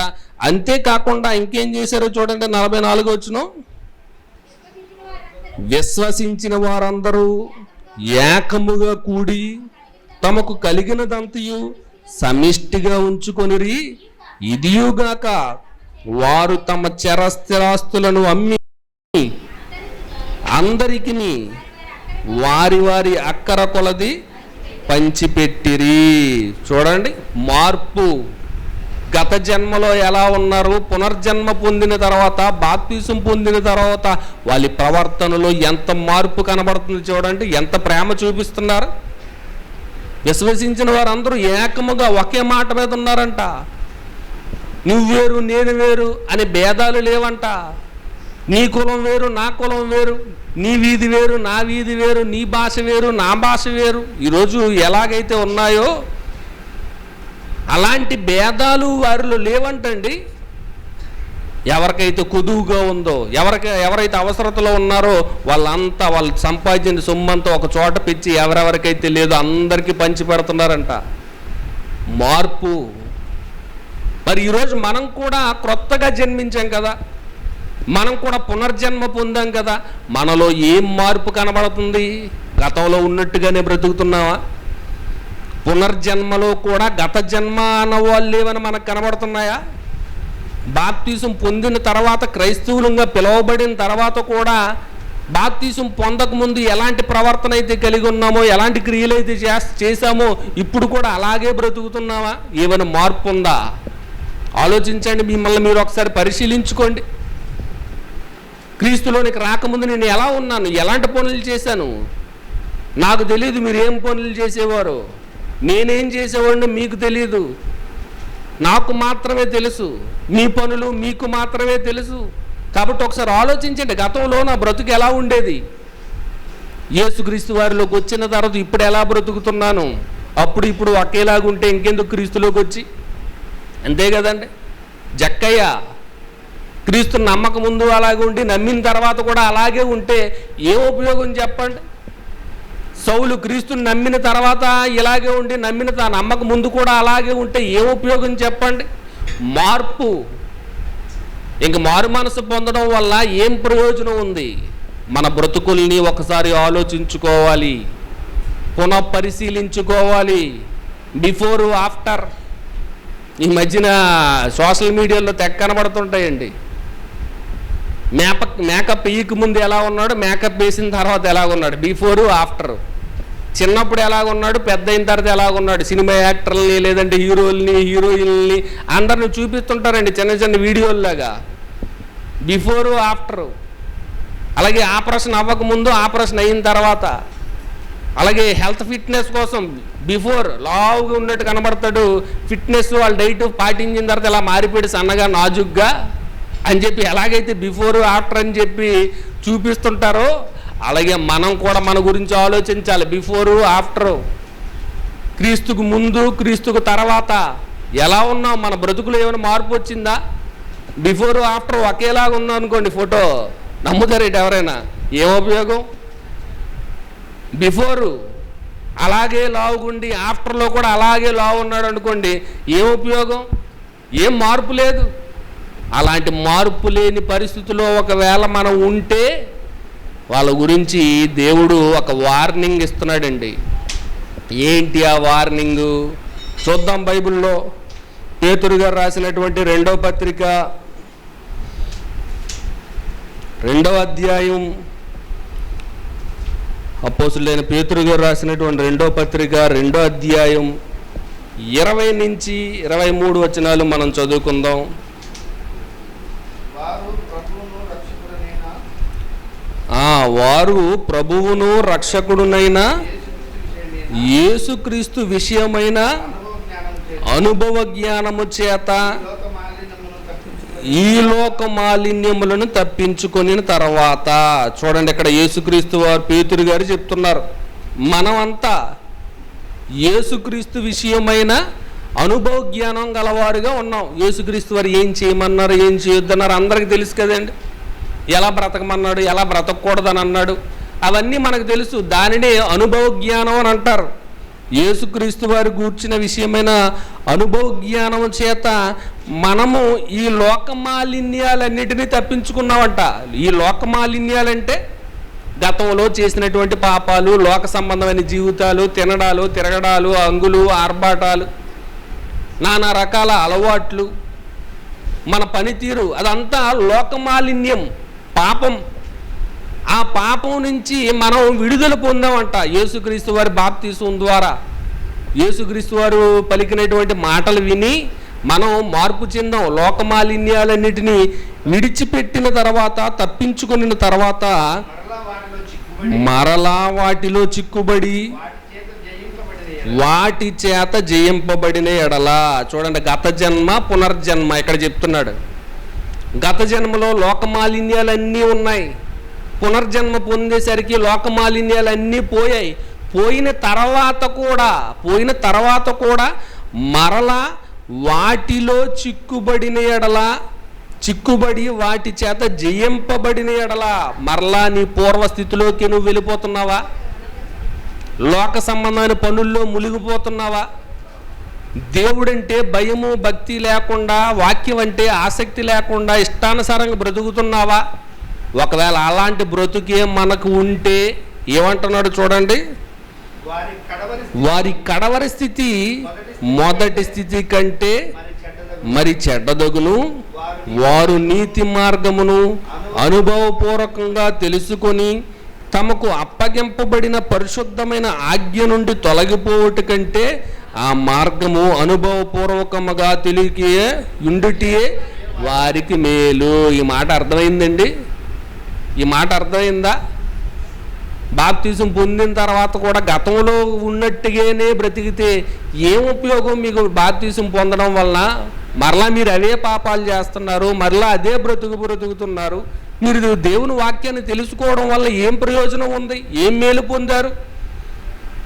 అంతేకాకుండా ఇంకేం చేశారో చూడండి, 44వ వచనం. విశ్వసించిన వారందరూ ఏకముగా కూడి తమకు కలిగినదంతయు సమిష్టిగా ఉంచుకొనిరి. ఇదియుగాక వారు తమ చరస్థిరాస్తులను అమ్మి అందరికి వారి వారి అక్కర కొలది పంచిపెట్టిరి. చూడండి మార్పు. గత జన్మలో ఎలా ఉన్నారు, పునర్జన్మ పొందిన తర్వాత, బాప్తిసం పొందిన తర్వాత వాళ్ళ ప్రవర్తనలో ఎంత మార్పు కనబడుతుంది చూడండి. ఎంత ప్రేమ చూపిస్తున్నారు. విశ్వసించిన వారందరూ ఏకముగా ఒకే మాట మీద ఉన్నారంట. నువ్వు వేరు నేను వేరు అనే భేదాలు లేవంట. నీ కులం వేరు నా కులం వేరు, నీ వీధి వేరు నా వీధి వేరు, నీ భాష వేరు నా భాష వేరు. ఈరోజు ఎలాగైతే ఉన్నాయో అలాంటి భేదాలు వారిలో లేవంటండి. ఎవరికైతే కొదువుగా ఉందో, ఎవరైతే అవసరతలో ఉన్నారో వాళ్ళంతా వాళ్ళు సంపాదించిన సొమ్మంతా ఒక చోట పెంచి ఎవరెవరికైతే లేదో అందరికీ పంచి పెడుతున్నారంట. మార్పు. మరి ఈరోజు మనం కూడా క్రొత్తగా జన్మించాం కదా, మనం కూడా పునర్జన్మ పొందాం కదా, మనలో ఏం మార్పు కనబడుతుంది? గతంలో ఉన్నట్టుగానే బ్రతుకుతున్నావా? పునర్జన్మలో కూడా గత జన్మ అన్నవాళ్ళు ఏమని మనకు కనబడుతున్నాయా? బాప్తీసం పొందిన తర్వాత, క్రైస్తవులంగా పిలువబడిన తర్వాత కూడా బాప్తీసం పొందకముందు ఎలాంటి ప్రవర్తన అయితే కలిగి ఉన్నామో, ఎలాంటి క్రియలు అయితే చేశామో ఇప్పుడు కూడా అలాగే బ్రతుకుతున్నావా? ఏమైనా మార్పు ఉందా? ఆలోచించండి, మిమ్మల్ని మీరు ఒకసారి పరిశీలించుకోండి. క్రీస్తులోనికి రాకముందు నేను ఎలా ఉన్నాను, ఎలాంటి పనులు చేశాను నాకు తెలియదు. మీరు ఏం పనులు చేసేవారు, నేనేం చేసేవాడిని మీకు తెలియదు. నాకు మాత్రమే తెలుసు. మీ పనులు మీకు మాత్రమే తెలుసు. కాబట్టి ఒకసారి ఆలోచించండి, గతంలో నా బ్రతుకు ఎలా ఉండేది, యేసుక్రీస్తు వారిలోకి వచ్చిన తర్వాత ఇప్పుడు ఎలా బ్రతుకుతున్నాను? అప్పుడు ఇప్పుడు ఒకేలాగుంటే ఇంకెందుకు క్రీస్తులోకి వచ్చి? అంతే కదండి. జక్కయ్య క్రీస్తు నమ్మక ముందు అలాగే ఉండి నమ్మిన తర్వాత కూడా అలాగే ఉంటే ఏ ఉపయోగం చెప్పండి? సౌలు క్రీస్తుని నమ్మిన తర్వాత ఇలాగే ఉండి నమ్మక ముందు కూడా అలాగే ఉంటే ఏ ఉపయోగం చెప్పండి? మార్పు. ఇంక మారు మనసు పొందడం వల్ల ఏం ప్రయోజనం ఉంది? మన బ్రతుకుల్ని ఒకసారి ఆలోచించుకోవాలి, పునః పరిశీలించుకోవాలి. Before after. ఈ మధ్యన సోషల్ మీడియాలో తెగ కనబడుతుంటాయండి. మేకప్ వేయక ముందు ఎలా ఉన్నాడు, మేకప్ వేసిన తర్వాత ఎలా ఉన్నాడు, బిఫోర్ ఆఫ్టర్. చిన్నప్పుడు ఎలాగున్నాడు, పెద్ద అయిన తర్వాత ఎలాగున్నాడు. సినిమా యాక్టర్లని లేదంటే హీరోల్ని హీరోయిన్ని అందరిని చూపిస్తుంటారండి చిన్న చిన్న వీడియోల్లాగా, బిఫోర్ ఆఫ్టర్. అలాగే ఆపరేషన్ అవ్వకముందు, ఆపరేషన్ అయిన తర్వాత. అలాగే హెల్త్ ఫిట్నెస్ కోసం బిఫోర్ లావుగా ఉన్నట్టు కనబడతాడు, ఫిట్నెస్ వాళ్ళ డైట్ పాటించిన తర్వాత ఇలా మారిపోయాడు సన్నగా నాజుగ్గా అని చెప్పి ఎలాగైతే బిఫోర్ ఆఫ్టర్ అని చెప్పి చూపిస్తుంటారో అలాగే మనం కూడా మన గురించి ఆలోచించాలి. బిఫోర్ ఆఫ్టర్, క్రీస్తుకు ముందు క్రీస్తుకు తర్వాత ఎలా ఉన్నాం, మన బ్రతుకులో ఏమైనా మార్పు వచ్చిందా? బిఫోర్ ఆఫ్టర్ ఒకేలాగా ఉందా అనుకోండి ఫోటో, నమ్ముతారేంటి ఎవరైనా? ఏం ఉపయోగం? బిఫోరు అలాగే లావుగుండి ఆఫ్టర్లో కూడా అలాగే లావు ఉన్నాడు అనుకోండి, ఏం ఉపయోగం? ఏం మార్పు లేదు. అలాంటి మార్పు లేని పరిస్థితిలో ఒకవేళ మనం ఉంటే వాళ్ళ గురించి దేవుడు ఒక వార్నింగ్ ఇస్తున్నాడండి. ఏంటి ఆ వార్నింగు? చూద్దాం. బైబిల్లో పేతురు గారు రాసినటువంటి 2వ పత్రిక 2వ అధ్యాయం, అపోస్తులైన పేతురు గారు రాసినటువంటి 2వ పత్రిక 2వ అధ్యాయం 20 నుంచి 23 వచనాలు మనం చదువుకుందాం. వారు ప్రభువును రక్షకుడునైన యేసుక్రీస్తు విషయమైన అనుభవ జ్ఞానము చేత ఈ లోక మాలిన్యములను తప్పించుకొని తర్వాత. చూడండి, ఇక్కడ యేసుక్రీస్తు వారు పేతురు గారు చెప్తున్నారు, మనమంతా యేసుక్రీస్తు విషయమైన అనుభవ జ్ఞానం గలవారుగా ఉన్నాం. యేసుక్రీస్తు వారు ఏం చేయమన్నారు, ఏం చేయొద్దన్నారు అందరికీ తెలుసు కదండి. ఎలా బ్రతకమన్నాడు, ఎలా బ్రతకూడదని అన్నాడు, అవన్నీ మనకు తెలుసు. దానినే అనుభవ జ్ఞానం అని అంటారు. యేసుక్రీస్తు వారు గూర్చిన విషయమైన అనుభవ జ్ఞానం చేత మనము ఈ లోక మాలిన్యాలన్నిటినీ తప్పించుకున్నామంట. ఈ లోక మాలిన్యాలంటే గతంలో చేసినటువంటి పాపాలు, లోక సంబంధమైన జీవితాలు, తినడాలు, తిరగడాలు, అంగులు, ఆర్భాటాలు, నానా రకాల అలవాట్లు, మన పనితీరు, అదంతా లోకమాలిన్యం, పాపం. ఆ పాపం నుంచి మనం విడుదల పొందామంట యేసుక్రీస్తు వారి బాప్తీసం ద్వారా. యేసుక్రీస్తు వారు పలికినటువంటి మాటలు విని మనం మార్పు చెందాం. లోకమాలిన్యాలన్నిటినీ విడిచిపెట్టిన తర్వాత, తప్పించుకున్న తర్వాత మరలా వాటిలో చిక్కుబడి వాటి చేత జయింపబడిన ఎడలా. చూడండి, గత జన్మ పునర్జన్మ ఇక్కడ చెప్తున్నాడు. గత జన్మలో లోకమాలిన్యాలన్నీ ఉన్నాయి, పునర్జన్మ పొందేసరికి లోకమాలిన్యాలన్నీ పోయాయి. పోయిన తర్వాత కూడా మరలా వాటిలో చిక్కుబడిన ఎడల చిక్కుబడి వాటి చేత జయింపబడిన ఎడల మరలా నీ పూర్వస్థితిలోకి నువ్వు వెళ్ళిపోతున్నావా? లోక సంబంధమైన పనుల్లో మునిగిపోతున్నావా? దేవుడంటే భయము భక్తి లేకుండా, వాక్యం అంటే ఆసక్తి లేకుండా ఇష్టానుసారంగా బ్రతుకుతున్నావా? ఒకవేళ అలాంటి బ్రతుకే మనకు ఉంటే ఏమంటున్నాడు చూడండి, వారి కడవరి స్థితి మొదటి స్థితి కంటే మరి చెడ్డదగును. వారు నీతి మార్గమును అనుభవపూర్వకంగా తెలుసుకొని తమకు అప్పగింపబడిన పరిశుద్ధమైన ఆజ్ఞ నుండి తొలగిపోవట కంటే ఆ మార్గము అనుభవపూర్వకముగా తెలియకే ఉండుటియే వారికి మేలు. ఈ మాట అర్థమైందండి? ఈ మాట అర్థమైందా? బాప్తిజం పొందిన తర్వాత కూడా గతంలో ఉన్నట్టుగానే బ్రతికితే ఏం ఉపయోగం మీకు? బాప్తిజం పొందడం వలన మరలా మీరు అవే పాపాలు చేస్తున్నారు, మరలా అదే బ్రతుకుతున్నారు. మీరు దేవుని వాక్యాన్ని తెలుసుకోవడం వల్ల ఏం ప్రయోజనం ఉంది? ఏం మేలు పొందారు?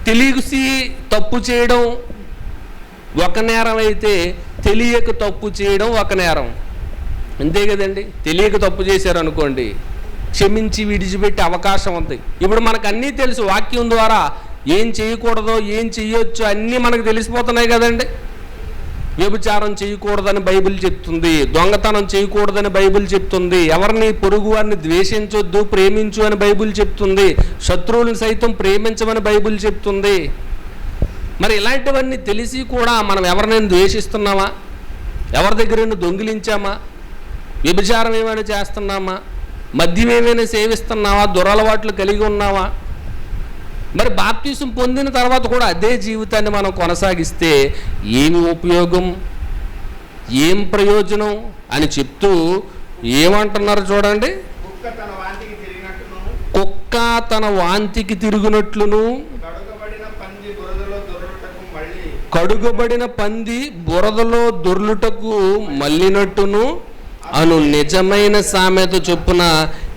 తెలిసి తప్పు చేయడం ఒక నేరం అయితే తెలియక తప్పు చేయడం ఒక నేరం, అంతే కదండి. తెలియక తప్పు చేశారు అనుకోండి, క్షమించి విడిచిపెట్టే అవకాశం ఉంది. ఇప్పుడు మనకు అన్నీ తెలుసు, వాక్యం ద్వారా ఏం చేయకూడదో ఏం చేయొచ్చు అన్నీ మనకు తెలిసిపోతున్నాయి కదండి. వ్యభిచారం చేయకూడదని బైబిల్ చెప్తుంది, దొంగతనం చేయకూడదని బైబిల్ చెప్తుంది, ఎవరిని పొరుగు వారిని ద్వేషించొద్దు ప్రేమించు అని బైబిల్ చెప్తుంది, శత్రువులను సైతం ప్రేమించమని బైబిల్ చెప్తుంది. మరి ఇలాంటివన్నీ తెలిసి కూడా మనం ఎవరినైనా ద్వేషిస్తున్నామా? ఎవరి దగ్గరైనా దొంగిలించామా? వ్యభిచారం ఏమైనా చేస్తున్నామా? మద్యం ఏమైనా సేవిస్తున్నావా? దురలవాట్లు కలిగి ఉన్నావా? మరి బాప్తిసం పొందిన తర్వాత కూడా అదే జీవితాన్ని మనం కొనసాగిస్తే ఏమి ఉపయోగం, ఏం ప్రయోజనం అని చెప్తూ ఏమంటున్నారు చూడండి, కుక్క తన వాంతికి తిరుగునట్లును కడుగబడిన పంది బురదలో దొర్లుటకు మళ్ళినట్టును అను నిజమైన సామెత చొప్పున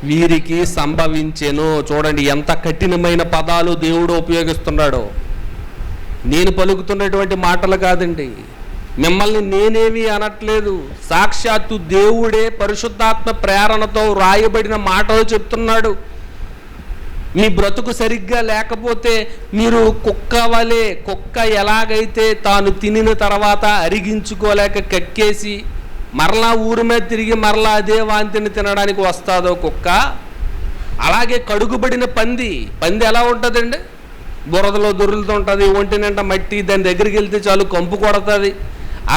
వీరికి సంభవించెను. చూడండి ఎంత కఠినమైన పదాలు దేవుడు ఉపయోగిస్తున్నాడో. నేను పలుకుతున్నటువంటి మాటలు కాదండి, మిమ్మల్ని నేనేమి అనట్లేదు, సాక్షాత్తు దేవుడే పరిశుద్ధాత్మ ప్రేరణతో రాయబడిన మాటలు చెప్తున్నాడు. మీ బ్రతుకు సరిగ్గా లేకపోతే మీరు కుక్క వలె, కుక్క ఎలాగైతే తాను తినిన తర్వాత అరిగించుకోలేక కక్కేసి మరలా ఊరి మీద తిరిగి మరలా అదే వాంతిని తినడానికి వస్తుందో కుక్క, అలాగే కడుగుబడిన పంది ఎలా ఉంటుందండి? బురదలో దొరులుతూ ఉంటుంది, ఒంటి నిండా మట్టి, దాని దగ్గరికి వెళ్తే చాలు కంపు కొడుతుంది.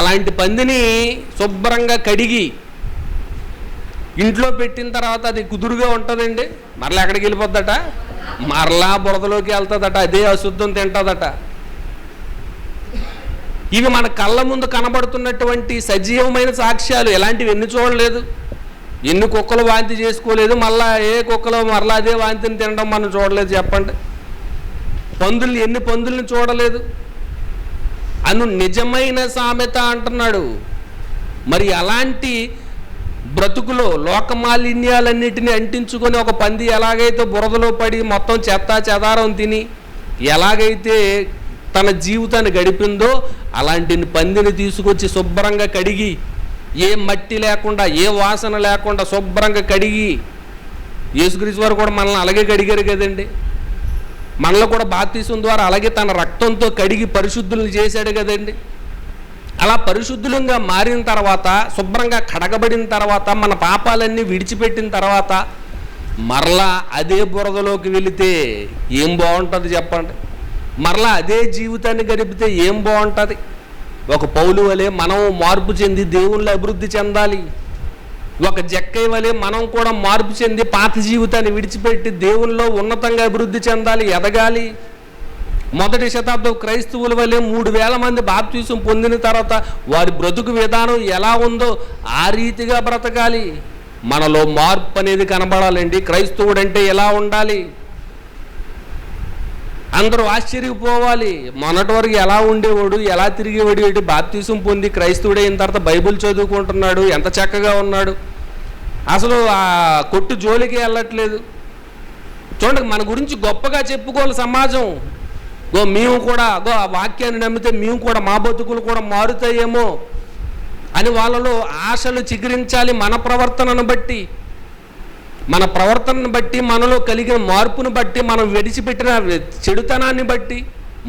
అలాంటి పందిని శుభ్రంగా కడిగి ఇంట్లో పెట్టిన తర్వాత అది కుదురుగా ఉంటుందండి, మరలా ఎక్కడికి వెళ్ళిపోద్దట, మరలా బురదలోకి వెళ్తుందట, అదే అశుద్ధం తింటుందట. ఇవి మన కళ్ళ ముందు కనబడుతున్నటువంటి సజీవమైన సాక్ష్యాలు. ఎలాంటివి ఎన్ని చూడలేదు, ఎన్ని కుక్కలు వాంతి చేసుకోలేదు, మళ్ళా ఏ కుక్కలో మరలా అదే వాంతిని తినడం మనం చూడలేదు చెప్పండి. ఎన్ని పందుల్ని చూడలేదు. అను నిజమైన సామెత అంటున్నాడు. మరి అలాంటి బ్రతుకులో లోకమాలిన్యాలన్నిటిని అంటించుకొని ఒక పంది ఎలాగైతే బురదలో పడి మొత్తం చెత్త చెదారం తిని ఎలాగైతే తన జీవితాన్ని గడిపిందో అలాంటి పందిని తీసుకొచ్చి శుభ్రంగా కడిగి, ఏ మట్టి లేకుండా ఏ వాసన లేకుండా శుభ్రంగా కడిగి, యేసుక్రీస్తు వారు కూడా మనల్ని అలాగే కడిగారు కదండి. మనలో కూడా బాప్తిసం ద్వారా అలాగే తన రక్తంతో కడిగి పరిశుద్ధులను చేశాడు కదండి. అలా పరిశుద్ధులంగా మారిన తర్వాత, శుభ్రంగా కడగబడిన తర్వాత, మన పాపాలన్నీ విడిచిపెట్టిన తర్వాత మరలా అదే బురదలోకి వెళితే ఏం బాగుంటుంది చెప్పండి? మరలా అదే జీవితాన్ని గడిపితే ఏం బాగుంటుంది? ఒక పౌలు వలె మనం మార్పు చెంది దేవుళ్ళు అభివృద్ధి చెందాలి. ఒక జక్కయ్య వలె మనం కూడా మార్పు చెంది పాత జీవితాన్ని విడిచిపెట్టి దేవుల్లో ఉన్నతంగా అభివృద్ధి చెందాలి, ఎదగాలి. మొదటి శతాబ్దం క్రైస్తవుల వలె 3000 మంది బాప్తిసం పొందిన తర్వాత వారి బ్రతుకు విధానం ఎలా ఉందో ఆ రీతిగా బ్రతకాలి. మనలో మార్పు అనేది కనబడాలండి. క్రైస్తవుడు అంటే ఎలా ఉండాలి? అందరూ ఆశ్చర్యపోవాలి. మొన్నటి వరకు ఎలా ఉండేవాడు, ఎలా తిరిగేవాడు, ఏంటి బాప్తిసం పొంది క్రైస్తవుడు అయిన తర్వాత బైబిల్ చదువుకుంటున్నాడు, ఎంత చక్కగా ఉన్నాడు, అసలు ఆ కొట్టు జోలికి వెళ్ళట్లేదు. చూడండి, మన గురించి గొప్పగా చెప్పుకోవాలి సమాజం. మేము కూడా ఆ వాక్యాన్ని నమ్మితే మేము కూడా మా బతుకులు కూడా మారుతాయేమో అని వాళ్ళలో ఆశలు చిగురించాలి. మన ప్రవర్తనను బట్టి, మన ప్రవర్తనను బట్టి, మనలో కలిగిన మార్పును బట్టి, మనం విడిచిపెట్టిన చెడుతనాన్ని బట్టి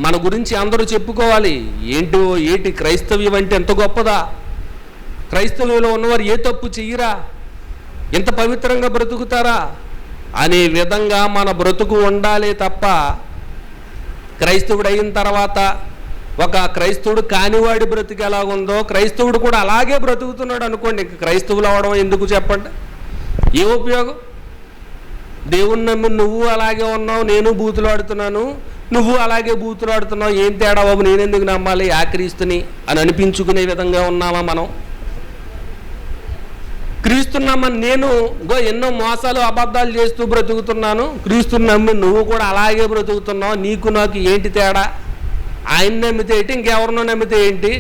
మన గురించి అందరూ చెప్పుకోవాలి. ఏంటి క్రైస్తవ్యం అంటే ఎంత గొప్పదా, క్రైస్తవ్యంలో ఉన్నవారు ఏ తప్పు చెయ్యరా, ఎంత పవిత్రంగా బ్రతుకుతారా అనే విధంగా మన బ్రతుకు ఉండాలి తప్ప, క్రైస్తవుడు అయిన తర్వాత ఒక క్రైస్తవుడు కానివాడి బ్రతుకు ఎలాగుందో క్రైస్తవుడు కూడా అలాగే బ్రతుకుతున్నాడు అనుకోండి, ఇంక క్రైస్తవులు అవడం ఎందుకు చెప్పండి? ఏ ఉపయోగం? దేవుణ్ణి నమ్మి నువ్వు అలాగే ఉన్నావు, నేను బూతులు ఆడుతున్నాను, నువ్వు అలాగే బూతులు ఆడుతున్నావు, ఏం తేడా బాబు, నేనెందుకు నమ్మాలి ఆ క్రీస్తుని అని అనిపించుకునే విధంగా ఉన్నామా మనం? క్రీస్తున్నామని నేను ఎన్నో మోసాలు అబద్ధాలు చేస్తూ బ్రతుకుతున్నాను, క్రీస్తుని నమ్మి నువ్వు కూడా అలాగే బ్రతుకుతున్నావు, నీకు నాకు ఏంటి తేడా? ఆయన నమ్మితే ఏంటి, ఇంకెవరినో నమ్మితే ఏంటి,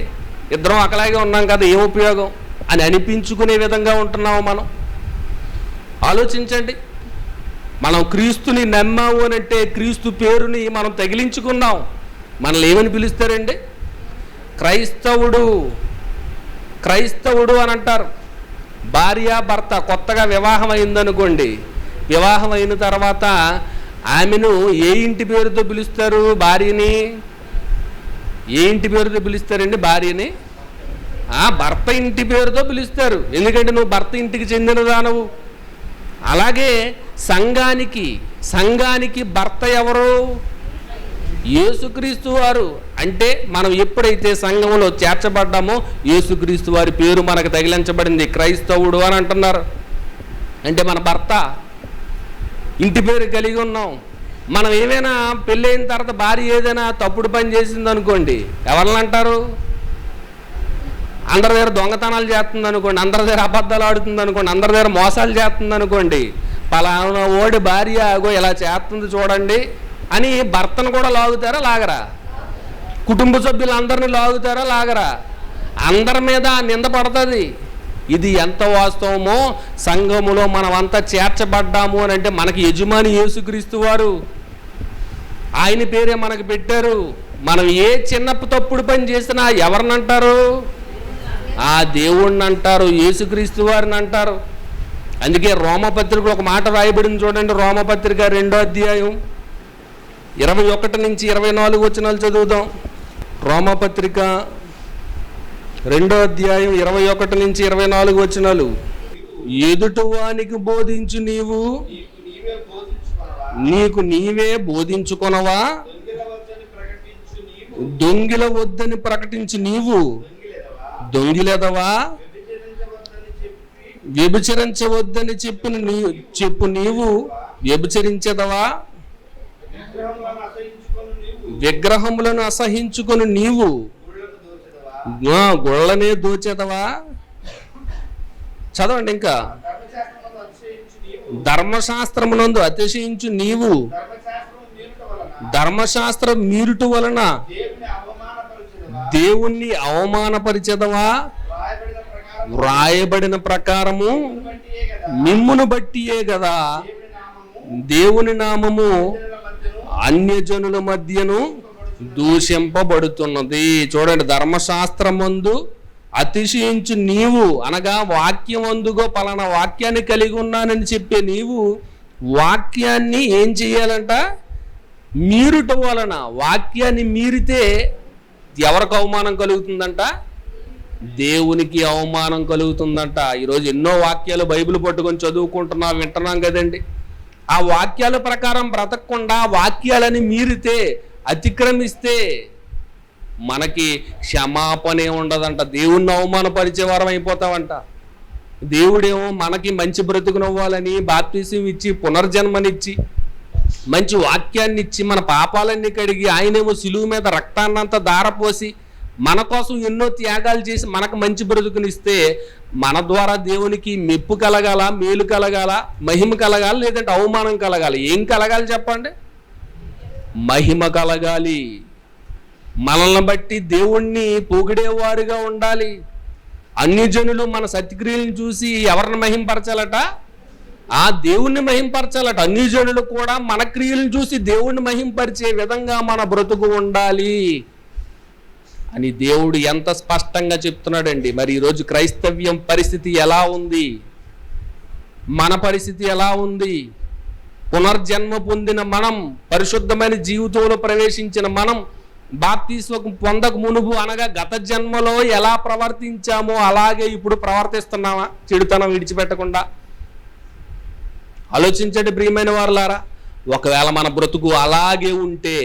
ఇద్దరం ఒకలాగే ఉన్నాం కదా, ఏం ఉపయోగం అని అనిపించుకునే విధంగా ఉంటున్నాము మనం. ఆలోచించండి. మనం క్రీస్తుని నమ్మాము అని అంటే క్రీస్తు పేరుని మనం తగిలించుకున్నాం. మనల్ని ఏమని పిలుస్తారండి? క్రైస్తవుడు అని అంటారు. భార్య భర్త కొత్తగా వివాహం అయిందనుకోండి, వివాహం అయిన తర్వాత ఆమెను ఏ ఇంటి పేరుతో పిలుస్తారు? భార్యని ఏ ఇంటి పేరుతో పిలుస్తారండి? భార్యని భర్త ఇంటి పేరుతో పిలుస్తారు, ఎందుకంటే నువ్వు భర్త ఇంటికి చెందినదానవు. అలాగే సంఘానికి భర్త ఎవరు? యేసుక్రీస్తు వారు. అంటే మనం ఎప్పుడైతే సంఘంలో చేర్చబడ్డామో యేసుక్రీస్తు వారి పేరు మనకు తగిలించబడింది, క్రైస్తవుడు అని అంటున్నారు. అంటే మన భర్త ఇంటి పేరు కలిగి ఉన్నాం. మనం ఏమైనా పెళ్ళైన తర్వాత భార్య ఏదైనా తప్పుడు పని చేసింది అనుకోండి, ఎవరిని అంటారు? అందరి దగ్గర దొంగతనాలు చేస్తుంది అనుకోండి, అందరి దగ్గర అబద్ధాలు ఆడుతుంది అనుకోండి, అందరి దగ్గర మోసాలు చేస్తుంది అనుకోండి, పలానా ఓడి భార్య ఇలా చేస్తుంది చూడండి అని భర్తను కూడా లాగుతారా లాగరా? కుటుంబ సభ్యులందరినీ లాగుతారా లాగరా? అందరి మీద నింద పడుతుంది. ఇది ఎంత వాస్తవమో, సంఘములో మనమంతా చేర్చబడ్డాము అని అంటే మనకి యజమాని యేసుక్రీస్తు వారు, ఆయన పేరే మనకు పెట్టారు. మనం ఏ చిన్న తప్పుడు పని చేసినా ఎవరినంటారు? ఆ దేవుణ్ణి అంటారు, యేసుక్రీస్తు వారిని అంటారు. అందుకే రోమపత్రికలో ఒక మాట రాయబడింది చూడండి. రోమపత్రిక 2వ అధ్యాయం 21 నుంచి 24 వచనాలు చదువుదాం. రోమపత్రిక 2వ అధ్యాయం 21 నుంచి 24 వచనాలు. ఎదుటివానికి బోధించు నీవు, నీకు నీవే బోధించుకొనవా? దొంగిల వద్దని ప్రకటించి నీవు దొంగిలెదవా? వ్యభిచరించవద్దని చెప్పు నీవు వ్యభిచరించదవా? విగ్రహములను అసహించుకొని నీవు గుళ్ళనే దోచేదవా? చదవండి ఇంకా. ధర్మశాస్త్రమునందు అతిశయించు నీవు ధర్మశాస్త్రం మీరుట వలన దేవుణ్ణి అవమానపరిచెదవా? వ్రాయబడిన ప్రకారము మిమ్మును బట్టియే కదా దేవుని నామము అన్యజనుల మధ్యను దూషింపబడుతున్నది. చూడండి, ధర్మశాస్త్రమందు అతిశయించు నీవు అనగా వాక్యమందుగో పలానా వాక్యాన్ని కలిగి ఉన్నానని చెప్పే నీవు వాక్యాన్ని ఏం చేయాలంట? మీరుట వలన. వాక్యాన్ని మీరితే ఎవరికి అవమానం కలుగుతుందంట? దేవునికి అవమానం కలుగుతుందంట. ఈరోజు ఎన్నో వాక్యాలు బైబిల్ పట్టుకొని చదువుకుంటున్నాం, వింటున్నాం కదండి. ఆ వాక్యాల ప్రకారం బ్రతకకుండా వాక్యాలని మీరితే, అతిక్రమిస్తే మనకి క్షమాపణే ఉండదంట. దేవుణ్ణి అవమానపరిచే వారం అయిపోతామంట. దేవుడేమో మనకి మంచి బ్రతుకునవ్వాలని బాప్తిసం ఇచ్చి పునర్జన్మనిచ్చి మంచి వాక్యాన్ని ఇచ్చి మన పాపాలన్నీ కడిగి ఆయనేమో సిలువు మీద రక్తాన్నంతా ధారపోసి మన కోసం ఎన్నో త్యాగాలు చేసి మనకు మంచి బ్రతుకునిస్తే మన ద్వారా దేవునికి మెప్పు కలగాల, మేలు కలగాల, మహిమ కలగాలి, లేదంటే అవమానం కలగాలి? ఏం కలగాలి చెప్పండి? మహిమ కలగాలి. మనల్ని బట్టి దేవుణ్ణి పొగిడేవారుగా ఉండాలి. అన్ని జనులు మన సత్క్రియలను చూసి ఎవరిని మహింపరచాలట? ఆ దేవుణ్ణి మహింపరచాలట. అన్ని జనులు కూడా మన క్రియలను చూసి దేవుణ్ణి మహింపరిచే విధంగా మన బ్రతుకు ఉండాలి. అని దేవుడు ఎంత స్పష్టంగా చెప్తున్నాడండి. మరి ఈరోజు క్రైస్తవ్యం పరిస్థితి ఎలా ఉంది? మన పరిస్థితి ఎలా ఉంది? పునర్జన్మ పొందిన మనం, పరిశుద్ధమైన జీవితంలో ప్రవేశించిన మనం, బాప్తిస్మం పొందక మునుపు అనగా గత జన్మలో ఎలా ప్రవర్తించామో అలాగే ఇప్పుడు ప్రవర్తిస్తున్నామా చెడుతనం విడిచిపెట్టకుండా? ఆలోచించండి ప్రియమైన వారులారా. ఒకవేళ మన బ్రతుకు అలాగే ఉంటే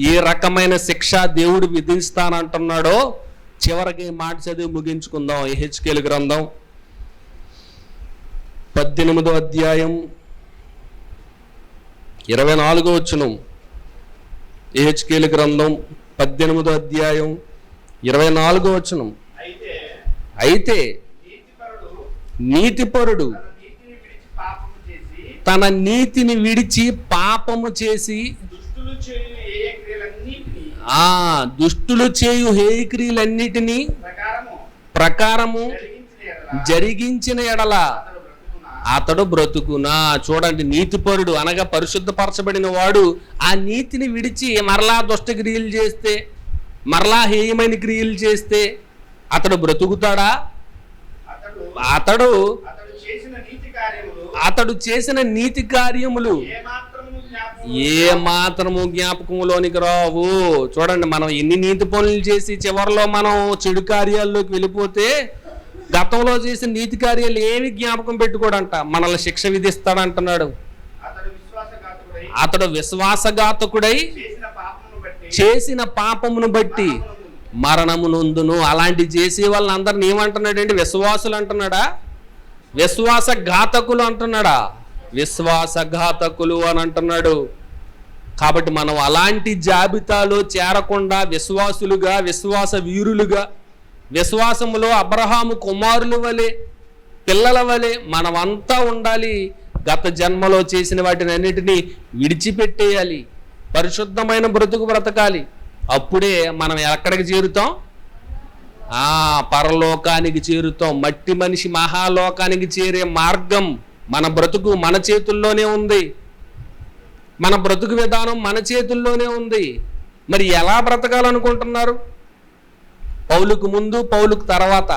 ఏ రకమైన శిక్ష దేవుడు విధిస్తానంటున్నాడో చివరికి మాట చదివి ముగించుకుందాం. యెహెజ్కేలు గ్రంథం 18వ అధ్యాయం 24వ వచనం. యెహెజ్కేలు గ్రంథం 18వ అధ్యాయం 24వ వచనం. అయితే నీతిపరుడు తన నీతిని విడిచి పాపము చేసి దుష్టులు చేయు హేయక్రియలన్నిటినీ ప్రకారము జరిగించిన ఎడల అతడు బ్రతుకునా. చూడండి, నీతిపరుడు అనగా పరిశుద్ధపరచబడిన వాడు ఆ నీతిని విడిచి మరలా దుష్ట క్రియలు చేస్తే, మరలా హేయమైన క్రియలు చేస్తే అతడు బ్రతుకుతాడా? అతడు చేసిన నీతి కార్యములు ఏ మాత్రము జ్ఞాపకంలోనికి రావు. చూడండి, మనం ఎన్ని నీతి పనులు చేసి చివరిలో మనం చెడు కార్యాల్లోకి వెళ్ళిపోతే గతంలో చేసిన నీతి కార్యాలు ఏమి జ్ఞాపకం పెట్టుకోడంట. మనల్ని శిక్ష విధిస్తాడంటున్నాడు. అతడు విశ్వాసఘాతకుడై చేసిన పాపమును బట్టి మరణము నొందును. అలాంటి చేసే వాళ్ళని అందరిని ఏమంటున్నాడు అండి? విశ్వాసులు అంటున్నాడా? విశ్వాసఘాతకులు అంటున్నాడా? విశ్వాసఘాతకులు అని అంటున్నాడు. కాబట్టి మనం అలాంటి జాబితాలో చేరకుండా విశ్వాసులుగా, విశ్వాస వీరులుగా, విశ్వాసములో అబ్రహాము కుమారుల వలె, పిల్లల వలె మనమంతా ఉండాలి. గత జన్మలో చేసిన వాటిని అన్నిటినీ విడిచిపెట్టేయాలి. పరిశుద్ధమైన బ్రతుకు బ్రతకాలి. అప్పుడే మనం ఎక్కడికి చేరుతాం? పరలోకానికి చేరుతాం. మట్టి మనిషి మహాలోకానికి చేరే మార్గం మన బ్రతుకు మన చేతుల్లోనే ఉంది. మన బ్రతుకు విధానం మన చేతుల్లోనే ఉంది. మరి ఎలా బ్రతకాలనుకుంటున్నారు? పౌలుకు ముందు, పౌలుకు తర్వాత.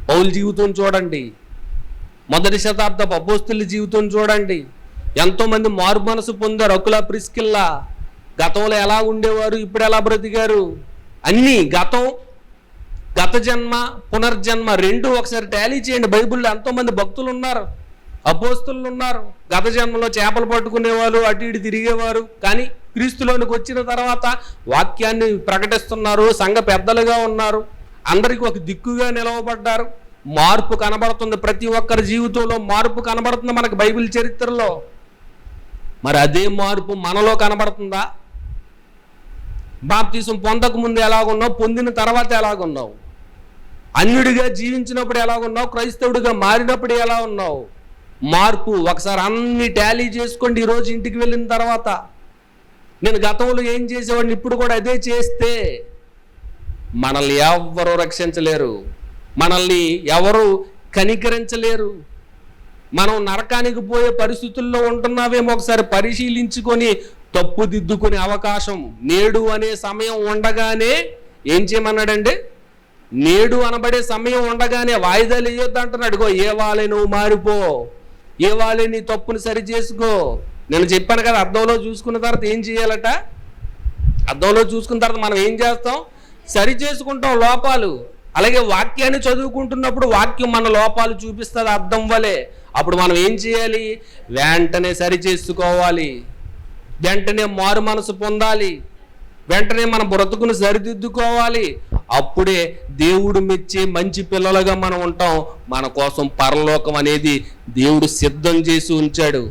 పౌలు జీవితం చూడండి, మొదటి శతాబ్దపు అపోస్తుల జీవితం చూడండి. ఎంతోమంది మారు మనసు పొందారు. అకులా, ప్రిస్కిల్లా గతంలో ఎలా ఉండేవారు, ఇప్పుడు ఎలా బ్రతికారు? అన్నీ గత జన్మ, పునర్జన్మ రెండు ఒకసారి టాలీ చేయండి. బైబిల్లో ఎంతోమంది భక్తులు ఉన్నారు, అపోస్తులు ఉన్నారు. గత జన్మలో చేపలు పట్టుకునేవారు, అటు ఇటు తిరిగేవారు. కానీ క్రీస్తులోనికి వచ్చిన తర్వాత వాక్యాన్ని ప్రకటిస్తున్నారు, సంఘ పెద్దలుగా ఉన్నారు, అందరికీ ఒక దిక్కుగా నిలవబడ్డారు. మార్పు కనబడుతుంది. ప్రతి ఒక్కరి జీవితంలో మార్పు కనబడుతుంది మనకు బైబిల్ చరిత్రలో. మరి అదే మార్పు మనలో కనబడుతుందా? బాప్తిసం పొందక ముందు ఎలాగున్నావు, పొందిన తర్వాత ఎలాగున్నావు? అన్యుడిగా జీవించినప్పుడు ఎలాగున్నావు, క్రైస్తవుడిగా మారినప్పుడు ఎలా ఉన్నావు? మార్పు ఒకసారి అన్ని టాలీ చేసుకోండి. ఈరోజు ఇంటికి వెళ్ళిన తర్వాత నేను గతంలో ఏం చేసేవాడిని, ఇప్పుడు కూడా అదే చేస్తే మనల్ని ఎవరు రక్షించలేరు, మనల్ని ఎవరు కనికరించలేరు. మనం నరకానికి పోయే పరిస్థితుల్లో ఉంటున్నావేమో ఒకసారి పరిశీలించుకొని తప్పుదిద్దుకునే అవకాశం నేడు అనే సమయం ఉండగానే ఏం చేయమన్నాడండి? నేడు అనబడే సమయం ఉండగానే వాయిదాలు వేయొద్దు అంటున్నాడు. ఏ వాళ్ళే నువ్వు మారిపో, ఏ వాళ్ళే నీ తప్పుని సరి చేసుకో. నేను చెప్పాను కదా, అద్దంలో చూసుకున్న తర్వాత ఏం చేయాలట? అద్దంలో చూసుకున్న తర్వాత మనం ఏం చేస్తాం? సరి చేసుకుంటాం లోపాలు. అలాగే వాక్యాన్ని చదువుకుంటున్నప్పుడు వాక్యం మన లోపాలు చూపిస్తుంది అద్దం వలె. అప్పుడు మనం ఏం చేయాలి? వెంటనే సరి చేసుకోవాలి, వెంటనే మారు మనసు పొందాలి, వెంటనే మన బ్రతుకును సరిదిద్దుకోవాలి. అప్పుడే దేవుడు మెచ్చే మంచి పిల్లలుగా మనం ఉంటాం. మన కోసం పరలోకం అనేది దేవుడు సిద్ధం చేసి ఉంచాడు.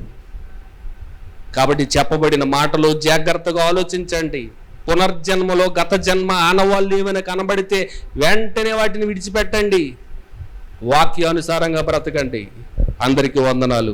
కాబట్టి చెప్పబడిన మాటలు జాగ్రత్తగా ఆలోచించండి. పునర్జన్మలో గత జన్మ ఆనవాళ్ళు ఏమైనా కనబడితే వెంటనే వాటిని విడిచిపెట్టండి, వాక్యానుసారంగా బ్రతకండి. అందరికీ వందనాలు.